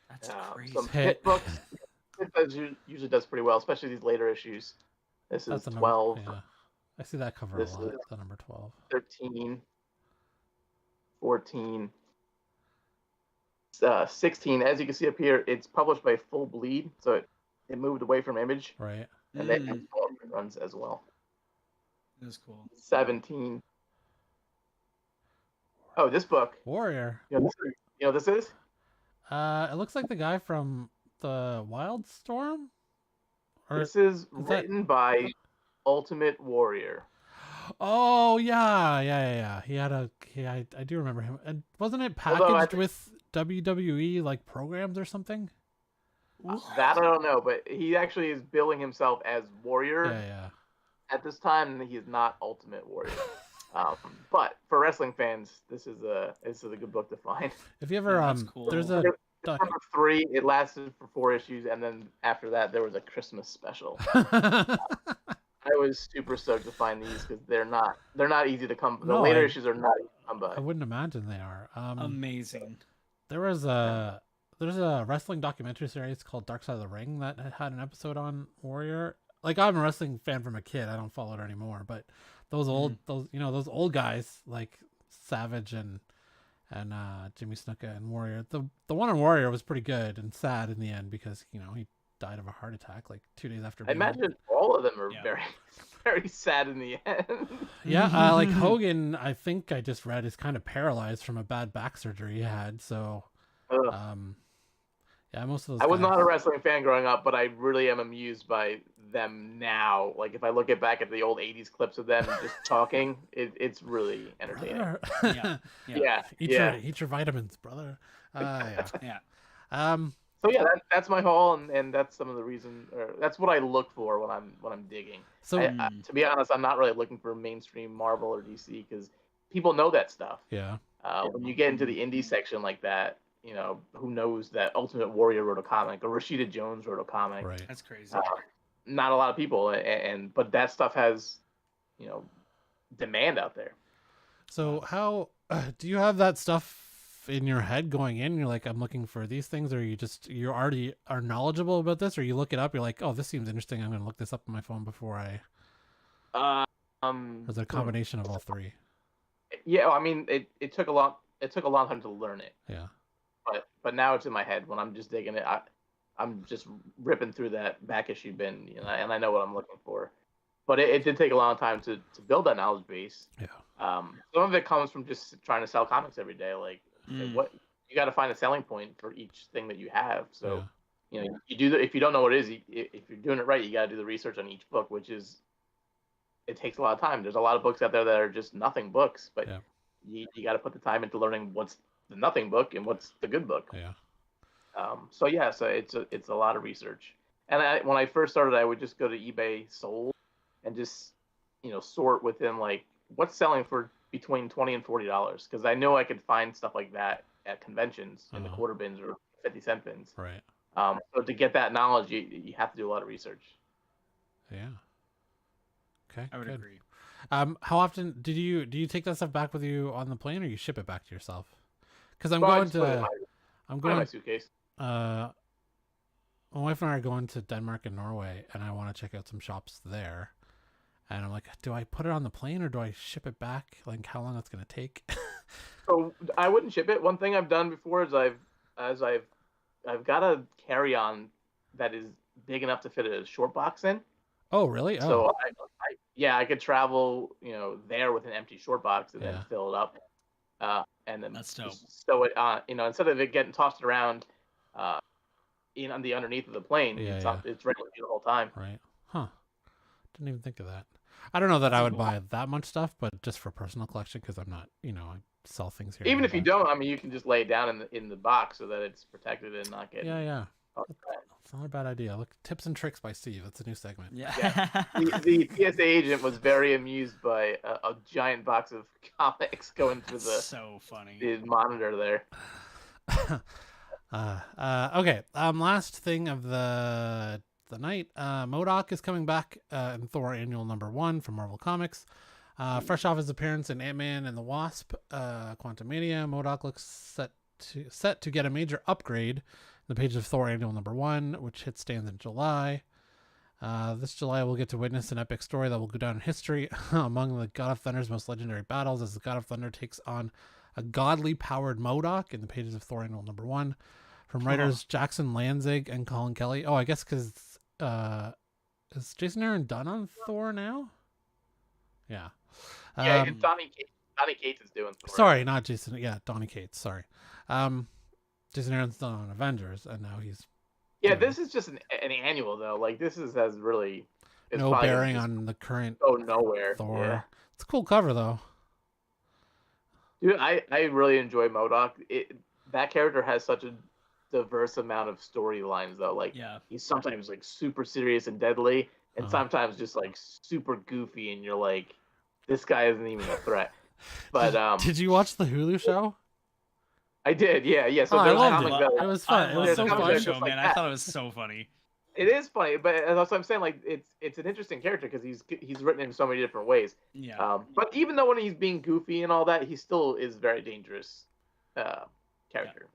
That's crazy. Some hit books, it usually does pretty well, especially these later issues. This is the 12, Number, yeah. I see that cover This a lot. is- The number 12. 13, 14, 16. As you can see up here, it's published by Full Bleed, so it moved away from Image, Right. and they have smaller runs as well. That's cool. 17. Oh, this book. Warrior. You know this is? It looks like the guy from the Wildstorm. Or This is that- written by Ultimate Warrior. Oh yeah. He had I do remember him. And wasn't it Although I packaged with WWE like programs or something? That I don't know, but he actually is billing himself as Warrior. Yeah. At this time, he is not Ultimate Warrior. But for wrestling fans, this is a good book to find. If you ever That's cool. there's a doc- Number 3, it lasted for 4 issues, and then after that, there was a Christmas special. I was super stoked to find these because they're not easy to come. The No, later I- issues are not easy to come by. I wouldn't imagine they are. Amazing. There's a wrestling documentary series called Dark Side of the Ring that had an episode on Warrior. Like I'm a wrestling fan from a kid. I don't follow it anymore, but those old guys like Savage and and Jimmy Snuka and Warrior. The one on Warrior was pretty good and sad in the end because he died of a heart attack like 2 days after. I imagine all of them are Yeah. very, very sad in the end. Yeah, like Hogan, I think I just read is kind of paralyzed from a bad back surgery he had. So, Ugh. yeah, most of those. I was guys- not a wrestling fan growing up, but I really am amused by them now. Like if I look back at the old '80s clips of them just talking, it's really entertaining. Brother. Yeah. Yeah, Eat your vitamins, brother. Yeah. Yeah. So yeah, that's my haul, and that's some of the reason, or that's what I look for when I'm digging. So To be honest, I'm not really looking for mainstream Marvel or DC because people know that stuff. yeah, When you get into the indie section like that, who knows that Ultimate Warrior wrote a comic or Rashida Jones wrote a comic? right. That's crazy. Not a lot of people, but that stuff has, demand out there. So how do you have that stuff in your head going in? You're like, I'm looking for these things, or you already are knowledgeable about this, or you look it up. You're like, oh, this seems interesting. I'm going to look this up on my phone before I. Was it a combination of all three? Yeah, I mean, it took a long time to learn it. Yeah. But now it's in my head when I'm just digging it. I'm just ripping through that back issue bin, and I know what I'm looking for. But it did take a long time to build that knowledge base. Yeah. Some of it comes from just trying to sell comics every day. Like, what you got to find a selling point for each thing that you have. So, you do if you don't know what it is, if you're doing it right, you got to do the research on each book, which it takes a lot of time. There's a lot of books out there that are just nothing books, but you got to put the time into learning what's the nothing book and what's the good book. Yeah. So it's a lot of research. And when I first started, I would just go to eBay sold and just sort within like what's selling for between $20 and $40 because I know I could find stuff like that at conventions in the quarter bins or 50-cent bins. Right. So to get that knowledge, you have to do a lot of research. Yeah. Okay. I would good. agree. How often do you take that stuff back with you on the plane, or you ship it back to yourself? Because I'm Well, I going just put it in to. my- I'm put it in my going. suitcase. My wife and I are going to Denmark and Norway, and I want to check out some shops there. And I'm like, do I put it on the plane or do I ship it back? Like, how long that's gonna take? So I wouldn't ship it. One thing I've done before is I've got a carry-on that is big enough to fit a short box in. Oh, really? Oh, So I could travel, there with an empty short box and then Yeah. fill it up, and then That's dope. just stow it on. Instead of it getting tossed around, on the underneath of the plane, Yeah, it's ready with you the whole time. right. Huh. Didn't even think of that. I don't know that I would buy that much stuff, but just for personal collection, because I'm not, I sell things here. Even and if you there. don't, I mean, you can just lay it down in the box so that it's protected and not get. Yeah. tossed around. It's not a bad idea. Look, tips and tricks by Steve. That's a new segment. Yeah. The PSA agent was very amused by a giant box of comics going through That's so funny. the monitor there. Okay. Last thing of the night. MODOK is coming back in Thor Annual #1 from Marvel Comics. Fresh off his appearance in Ant-Man and the Wasp, Quantumania, MODOK looks set to get a major upgrade in the page of Thor Annual #1, which hit stands in July. This July, we'll get to witness an epic story that will go down in history among the God of Thunder's most legendary battles, as the God of Thunder takes on a godly powered MODOK in the pages of Thor Annual #1. From writers Jackson Lanzig and Colin Kelly. Oh, I guess because is Jason Aaron done on Thor now? Yeah. Yeah, and Donnie Cates is doing. Thor. Sorry, not Jason. Yeah, Donny Cates. Sorry. Jason Aaron's done on Avengers, and now he's This is just an annual though. Like this has really it's no probably bearing just on the current go nowhere. Thor. Yeah. It's a cool cover though. Dude, I really enjoy MODOK. That character has such a diverse amount of storylines though. Like he's sometimes like super serious and deadly, and sometimes just like super goofy, and you're like, this guy isn't even a threat. But did you watch the Hulu show? I did, yeah. So I there's loved comic it. that- It was fun. It was there's so comic fun. that's show, just like man. I that. thought it was so funny. It is funny, but that's what I'm saying. Like it's an interesting character because he's written in so many different ways. Yeah. But even though when he's being goofy and all that, he still is very dangerous character.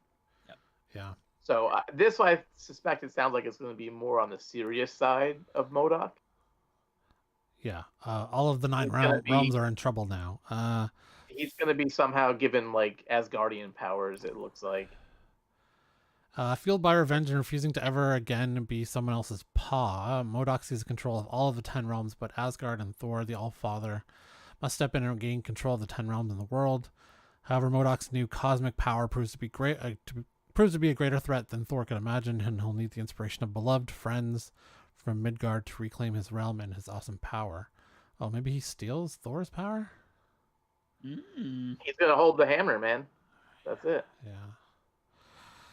Yeah. So this I suspect it sounds like it's going to be more on the serious side of MODOK. Yeah. All of the 9 It's gonna be- realms are in trouble now. He's gonna be somehow given like Asgardian powers. It looks like. Fueled by revenge and refusing to ever again be someone else's paw, MODOK seizes control of all of the 10 realms, but Asgard and Thor, the All-Father, must step in and gain control of the 10 realms in the world. However, MODOK's new cosmic power proves to be a greater threat than Thor could imagine, and he'll need the inspiration of beloved friends from Midgard to reclaim his realm and his awesome power. Oh, maybe he steals Thor's power? He's gonna hold the hammer, man. That's it. Yeah.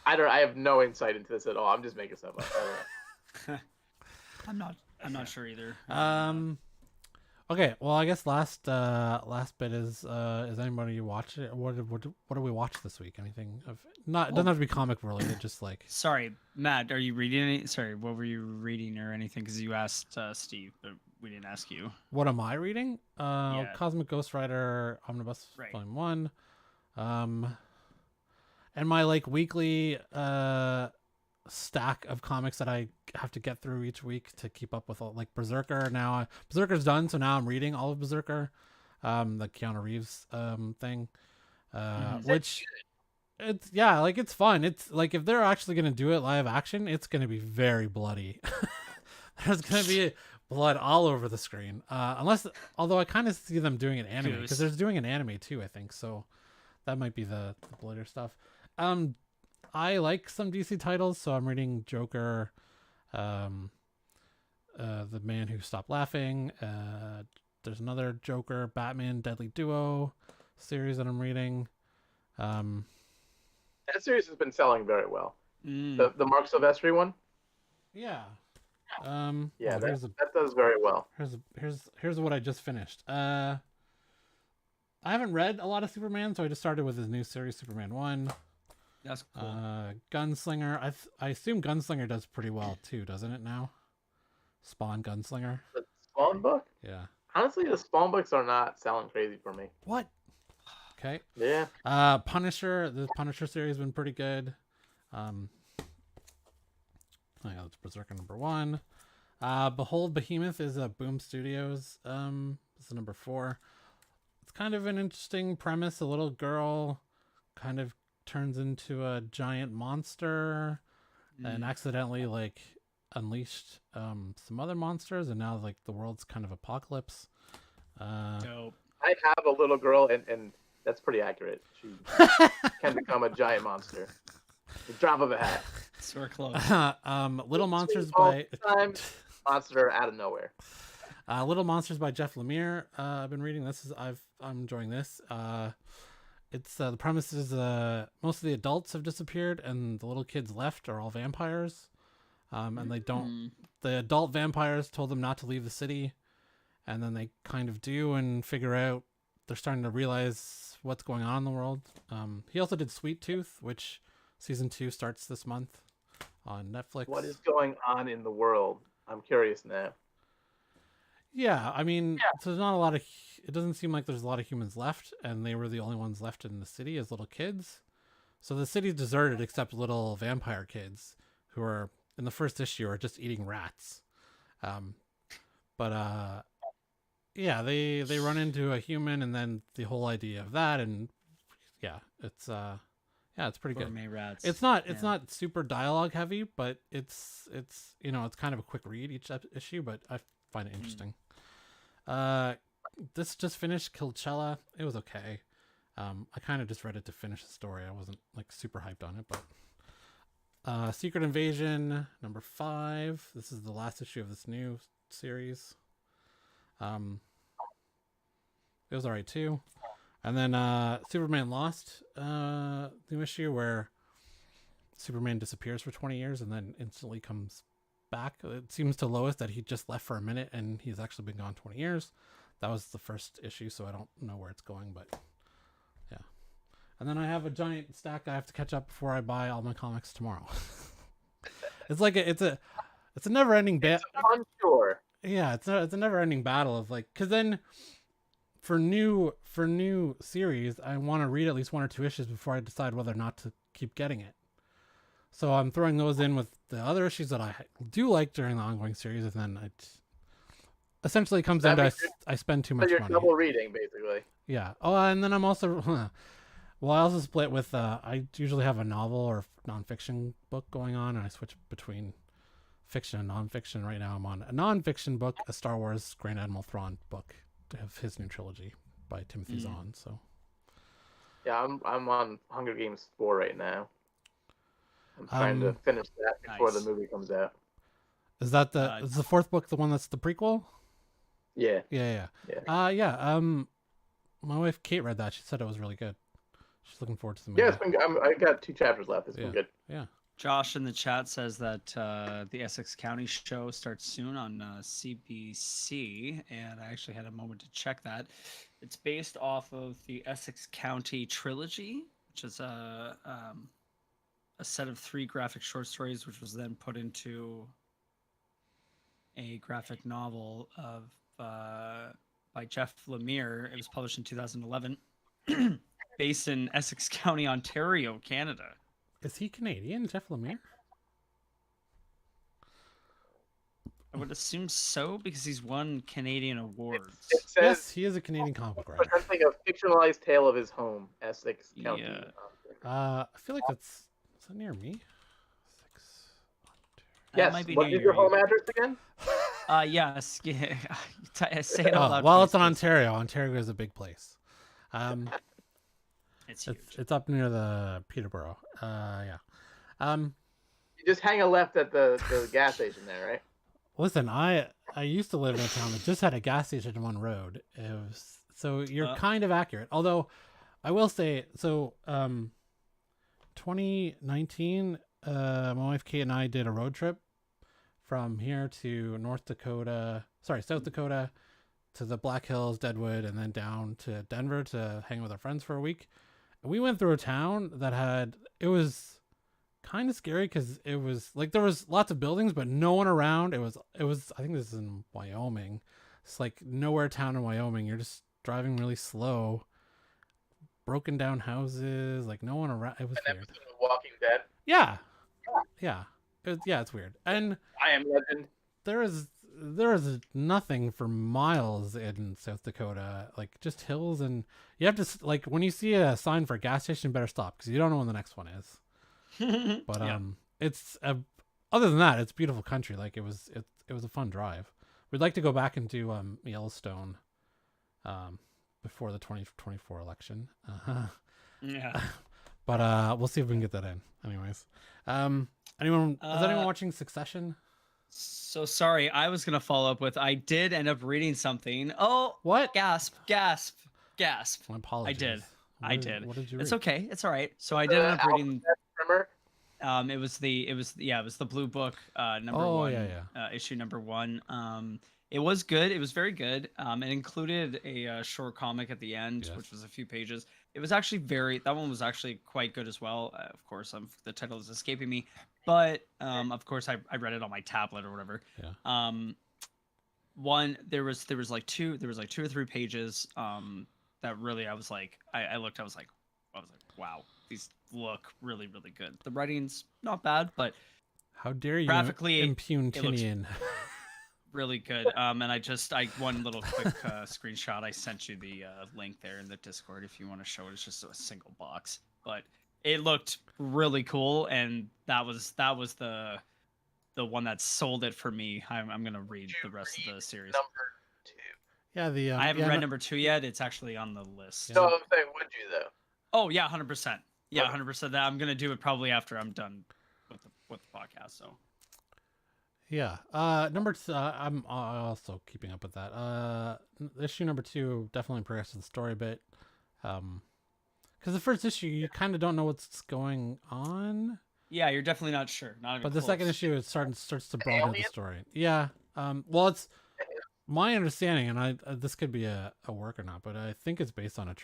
I have no insight into this at all. I'm just making stuff up. I don't know. I'm not sure either. Okay, well, I guess last bit is anybody watch it? What do we watch this week? Anything of not? It doesn't have to be comic related. Just like. Sorry, Matt. Are you reading any? Sorry, what were you reading or anything? Because you asked Steve, but we didn't ask you. What am I reading? Yeah. Cosmic Ghost Rider Omnibus Right. Volume 1. And my like weekly stack of comics that I have to get through each week to keep up with all, like Berserker. Now Berserker's done, so now I'm reading all of Berserker, the Keanu Reeves thing, which it's like it's fun. It's like if they're actually gonna do it live action, it's gonna be very bloody. There's gonna be blood all over the screen, although I kind of see them doing an anime because they're doing an anime too, I think. So that might be the bloodier stuff. I like some DC titles, so I'm reading Joker, The Man Who Stopped Laughing. There's another Joker, Batman, Deadly Duo series that I'm reading. That series has been selling very well. The Mark Silvestri one. Yeah. That does very well. Here's what I just finished. I haven't read a lot of Superman, so I just started with his new series, Superman 1. That's cool. Gunslinger. I assume Gunslinger does pretty well too, doesn't it now? Spawn Gunslinger. The Spawn book? Yeah. Honestly, the Spawn books are not selling crazy for me. What? Okay. Yeah. Punisher. The Punisher series has been pretty good. I got that's Berserker number 1. Behold Behemoth is a Boom Studios. This is number 4. It's kind of an interesting premise. A little girl kind of turns into a giant monster and accidentally like unleashed some other monsters, and now like the world's kind of apocalypse. Dope. I have a little girl, and that's pretty accurate. She can become a giant monster. The drop of a hat. So we're close. Little Monsters by monster out of nowhere. Little Monsters by Jeff Lemire. I've been reading this. I'm enjoying this. It's the premise is most of the adults have disappeared and the little kids left are all vampires. And they don't. The adult vampires told them not to leave the city, and then they kind of do and figure out. They're starting to realize what's going on in the world. He also did Sweet Tooth, which season 2 starts this month on Netflix. What is going on in the world? I'm curious now. Yeah, I mean, so there's not a lot of. It doesn't seem like there's a lot of humans left, and they were the only ones left in the city as little kids. So the city's deserted except little vampire kids who are in the first issue are just eating rats. Yeah, they run into a human, and then the whole idea of that, and it's pretty good. Rats. It's not super dialogue heavy, but it's it's kind of a quick read each issue, but I find it interesting. This just finished Kilchella. It was okay. I kind of just read it to finish the story. I wasn't like super hyped on it, but Secret Invasion number 5. This is the last issue of this new series. It was alright too. And then Superman Lost, new issue where Superman disappears for 20 years and then instantly comes back. It seems to Lois that he just left for a minute and he's actually been gone 20 years. That was the first issue, so I don't know where it's going, but yeah. And then I have a giant stack I have to catch up before I buy all my comics tomorrow. It's like it's a never-ending battle. I'm sure. Yeah, it's a never-ending battle of like, because then for new series, I want to read at least 1 or 2 issues before I decide whether or not to keep getting it. So I'm throwing those in with the other issues that I do like during the ongoing series, and then essentially it comes That down to means you're- I spend too So much you're money. double reading, basically. Yeah. Oh, and then I'm also well, I also split with I usually have a novel or nonfiction book going on, and I switch between fiction and nonfiction. Right now, I'm on a nonfiction book, a Star Wars Grand Admiral Thrawn book, of his new trilogy by Timothy Zahn. So Yeah, I'm on Hunger Games 4 right now. I'm trying to finish that before the Nice. movie comes out. is the fourth book the one that's the prequel? Yeah. Yeah. My wife Kate read that. She said it was really good. She's looking forward to the movie. Yeah, I got 2 chapters left. It's been good. Yeah. Josh in the chat says that the Essex County show starts soon on CBC, and I actually had a moment to check that. It's based off of the Essex County trilogy, which is a set of 3 graphic short stories, which was then put into a graphic novel of by Jeff Lemire. It was published in 2011, based in Essex County, Ontario, Canada. Is he Canadian, Jeff Lemire? I would assume so, because he's won Canadian awards. It says Yes, he is a Canadian comic book writer. presenting a fictionalized tale of his home, Essex County. Yeah. I feel like is that near me? That Yes. might be What near is your you. home address again? Yes. Say it out loud. Well, twice, it's in please. Ontario. Ontario is a big place. It's huge. It's up near the Peterborough. Yeah. You just hang a left at the gas station there, right? Listen, I used to live in a town that just had a gas station on one road. So you're kind of accurate. Although I will say, 2019, my wife Kate and I did a road trip from here to South Dakota, to the Black Hills, Deadwood, and then down to Denver to hang with our friends for a week. And we went through a town that it was kind of scary because it was like there was lots of buildings but no one around. It was I think this is in Wyoming. It's like nowhere town in Wyoming. You're just driving really slow, broken down houses, like no one around. It was An weird. episode of Walking Dead. Yeah. It's weird. And I Am Legend. there is nothing for miles in South Dakota, like just hills, and you have to like when you see a sign for a gas station, you better stop because you don't know when the next one is. But it's other than that, it's beautiful country. Like it was a fun drive. We'd like to go back and do Yellowstone before the 2024 election. Yeah. But we'll see if we can get that in. Anyways, is anyone watching Succession? So sorry, I was gonna follow up with I did end up reading something. Oh, What? gasp! My apologies. I did. What did you read? It's okay. It's all right. So I did end up reading. Remember? It was the Blue Book number Oh, one. yeah. Issue number 1. It was good. It was very good. It included a short comic at the end, Yes. which was a few pages. It was actually that one was actually quite good as well. Of course, the title is escaping me, but of course I read it on my tablet or whatever. Yeah. There was like 2 or 3 pages that really I was like wow, these look really, really good. The writing's not bad, but How dare you graphically, impugn it looks Tinian? really good. And I one little quick screenshot. I sent you the link there in the Discord if you want to show it. It's just a single box, but it looked really cool, and that was the one that sold it for me. I'm gonna read the rest of the series. Number 2. Yeah, I haven't read number 2 yet. It's actually on the list. So I'm saying, would you though? Oh yeah, 100%. Yeah, 100%. That I'm gonna do it probably after I'm done with the podcast. So. Yeah. Number 2. I'm also keeping up with that. Issue number 2 definitely progresses the story a bit. Because the first issue you kind of don't know what's going on. Yeah, you're definitely not sure. Not even But the close. second issue it starts to broaden the story. Yeah. Well, it's my understanding, and this could be a work or not, but I think it's based on a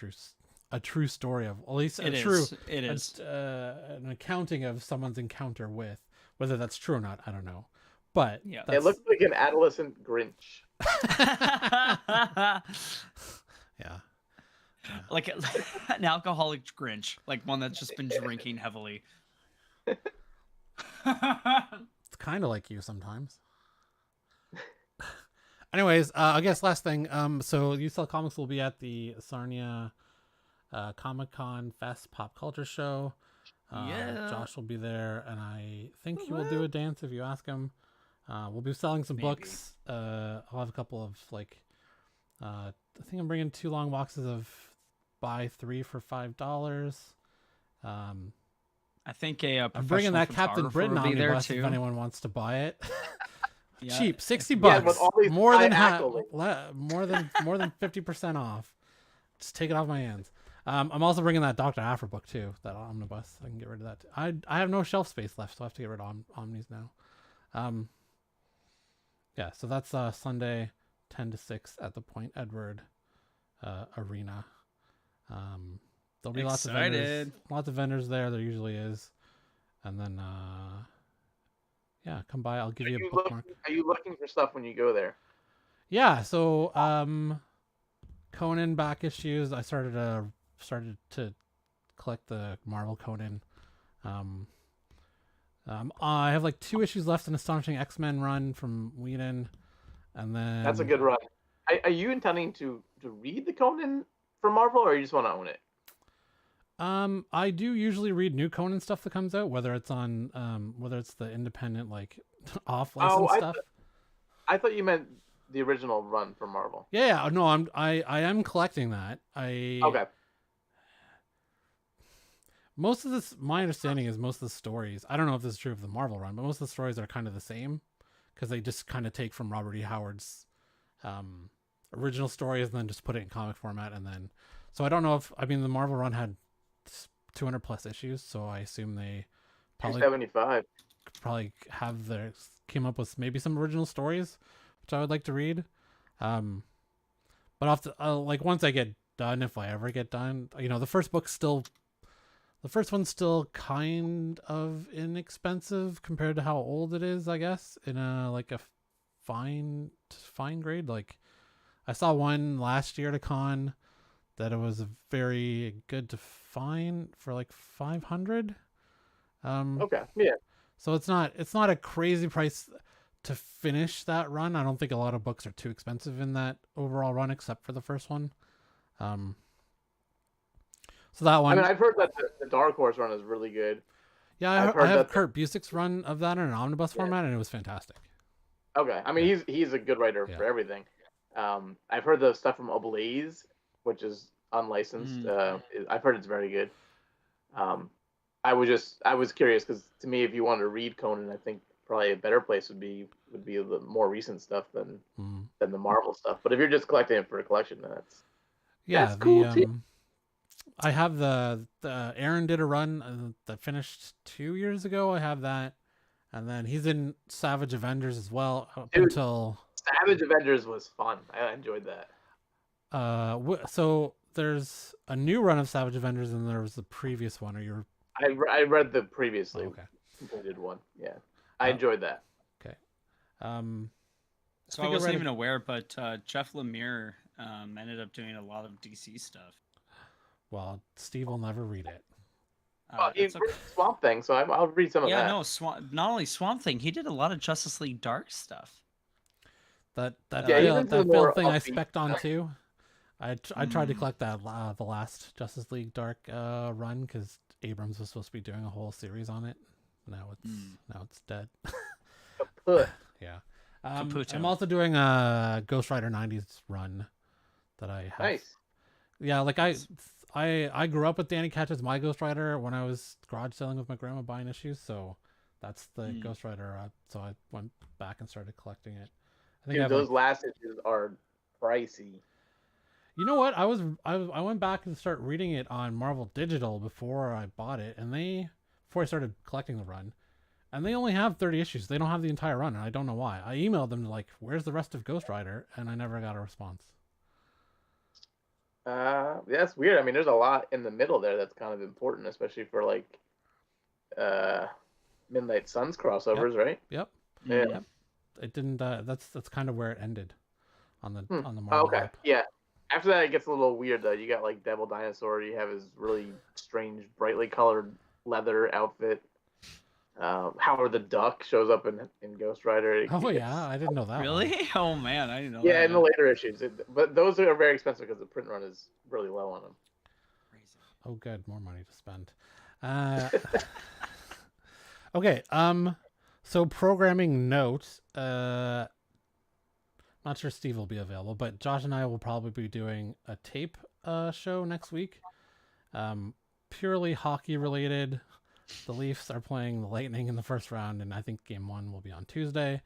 true story of, at least It is. an accounting of someone's encounter with, whether that's true or not, I don't know. But Yeah. It looks like an adolescent Grinch. yeah. Like an alcoholic Grinch, like one that's just been drinking heavily. It's kind of like you sometimes. Anyways, I guess last thing. So Yousellcomics will be at the Sarnia Comic-Con Fest Pop Culture Show. Yeah. Josh will be there, and I think he will do a dance if you ask him. We'll be selling some Maybe. books. I'll have a couple of I think I'm bringing 2 long boxes of buy 3 for $5. I think I'm bringing that Captain Britain will be there omnibus too. if anyone wants to buy it. Yeah. Cheap, $60. Yeah, with all these More than high half, accolades. more than 50% off. Just take it off my hands. I'm also bringing that Dr. Afra book too, that omnibus. I can get rid of that too. I have no shelf space left, so I have to get rid of omnis now. Yeah, so that's Sunday 10 to 6 at the Point Edward Arena. There'll be lots of vendors there. There usually is. And then yeah, come by. I'll give you a bookmark. Are you looking for stuff when you go there? Yeah, so Conan back issues. I started to collect the Marvel Conan. I have like 2 issues left in Astonishing X-Men run from Whedon, and then That's a good run. Are you intending to read the Conan for Marvel, or you just want to own it? I do usually read new Conan stuff that comes out, whether it's on whether it's the independent like off license stuff. I thought you meant the original run from Marvel. Yeah, no, I am collecting that. Okay. Most of this, my understanding is most of the stories, I don't know if this is true of the Marvel run, but most of the stories are kind of the same because they just kind of take from Robert E. Howard's original stories and then just put it in comic format. And then, so I don't know if, I mean, the Marvel run had 200 plus issues, so I assume they probably 275 came up with maybe some original stories, which I would like to read. But once I get done, if I ever get done, the first one's still kind of inexpensive compared to how old it is, I guess, in a fine grade. Like I saw one last year at a con that it was very good to find for like 500. Okay. Yeah. So it's not a crazy price to finish that run. I don't think a lot of books are too expensive in that overall run, except for the first one. So that one. I mean, I've heard that the Dark Horse run is really good. Yeah, I have Kurt Busiek's run of that in an omnibus format, and it was fantastic. Okay, I mean he's a good writer for everything. I've heard the stuff from Ablaze, which is unlicensed. I've heard it's very good. I was curious because to me, if you want to read Conan, I think probably a better place would be the more recent stuff than the Marvel stuff. But if you're just collecting it for a collection, that's cool too. I have the Aaron did a run that finished 2 years ago. I have that, and then he's in Savage Avengers as well until Savage Avengers was fun. I enjoyed that. So there's a new run of Savage Avengers, and there was the previous one. I read the previously completed one. Yeah, I enjoyed that. Okay. So I wasn't even aware, but Jeff Lemire ended up doing a lot of DC stuff. Well, Steve will never read it. It's Swamp Thing, so I'll read some of that. Yeah, no, not only Swamp Thing, he did a lot of Justice League Dark stuff. That failed thing I spec'd on too. I tried to collect that the last Justice League Dark run because Abrams was supposed to be doing a whole series on it. Now it's dead. Yeah. I'm also doing a Ghost Rider 90s run that I have. Nice. Yeah, like I grew up with Danny Ketch's My Ghost Rider when I was garage selling with my grandma buying issues, so that's the Ghost Rider. So I went back and started collecting it. I think those last issues are pricey. You know what? I went back and started reading it on Marvel Digital before I bought it, and before I started collecting the run, and they only have 30 issues. They don't have the entire run, and I don't know why. I emailed them where's the rest of Ghost Rider, and I never got a response. That's weird. I mean, there's a lot in the middle there that's kind of important, especially for Midnight Suns crossovers, right? Yep. Yeah. Yep. It didn't. That's kind of where it ended on the Marvel. Okay. App. Yeah. After that, it gets a little weird though. You got Devil Dinosaur. You have his really strange, brightly colored leather outfit. Howard the Duck shows up in Ghost Rider. Oh yeah, I didn't know that. Really? One. Oh man, I didn't know Yeah, that. in the later issues, but those are very expensive because the print run is really low on them. Crazy. Oh, good, more money to spend. Okay. So programming note. Not sure Steve will be available, but Josh and I will probably be doing a tape show next week. Purely hockey related. The Leafs are playing the Lightning in the first round, and I think Game 1 will be on Tuesday.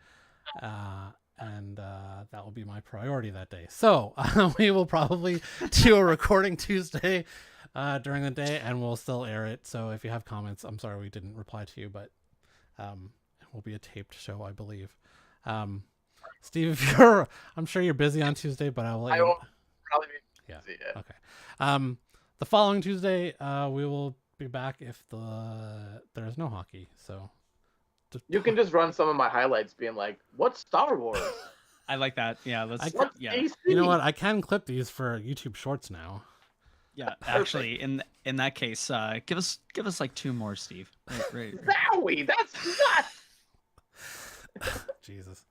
And that will be my priority that day. So we will probably do a recording Tuesday during the day, and we'll still air it. So if you have comments, I'm sorry we didn't reply to you, but it will be a taped show, I believe. Steve, if I'm sure you're busy on Tuesday, but I will. I will probably be busy. Yeah. Okay. The following Tuesday, we will be back if there is no hockey. So you can just run some of my highlights, being like, "What's Star Wars?" I like that. Yeah, let's. What's Yeah, AC? You know what? I can clip these for YouTube Shorts now. yeah. Actually, in that case, give us like 2 more, Steve. Right. Zowie, that's nuts. Jesus.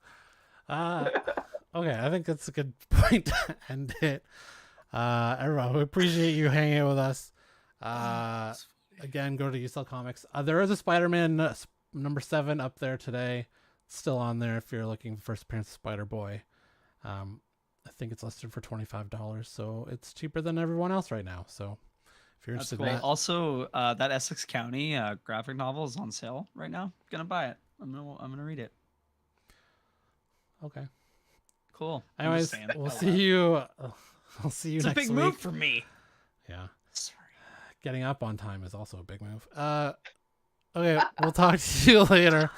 Okay, I think that's a good point to end it. Everyone, we appreciate you hanging out with us. Again, go to Yousellcomics. There is a Spider-Man number 7 up there today. It's still on there if you're looking for first appearance of Spider-Boy. I think it's listed for $25, so it's cheaper than everyone else right now. So if you're That's interested cool. in that, Also, that Essex County graphic novel is on sale right now. Gonna buy it. I'm gonna read it. okay. Cool. I'm just Anyways, saying. we'll see you. I'll see you It's a next big week. move for me. Yeah. Sorry. Getting up on time is also a big move. Okay, we'll talk to you later.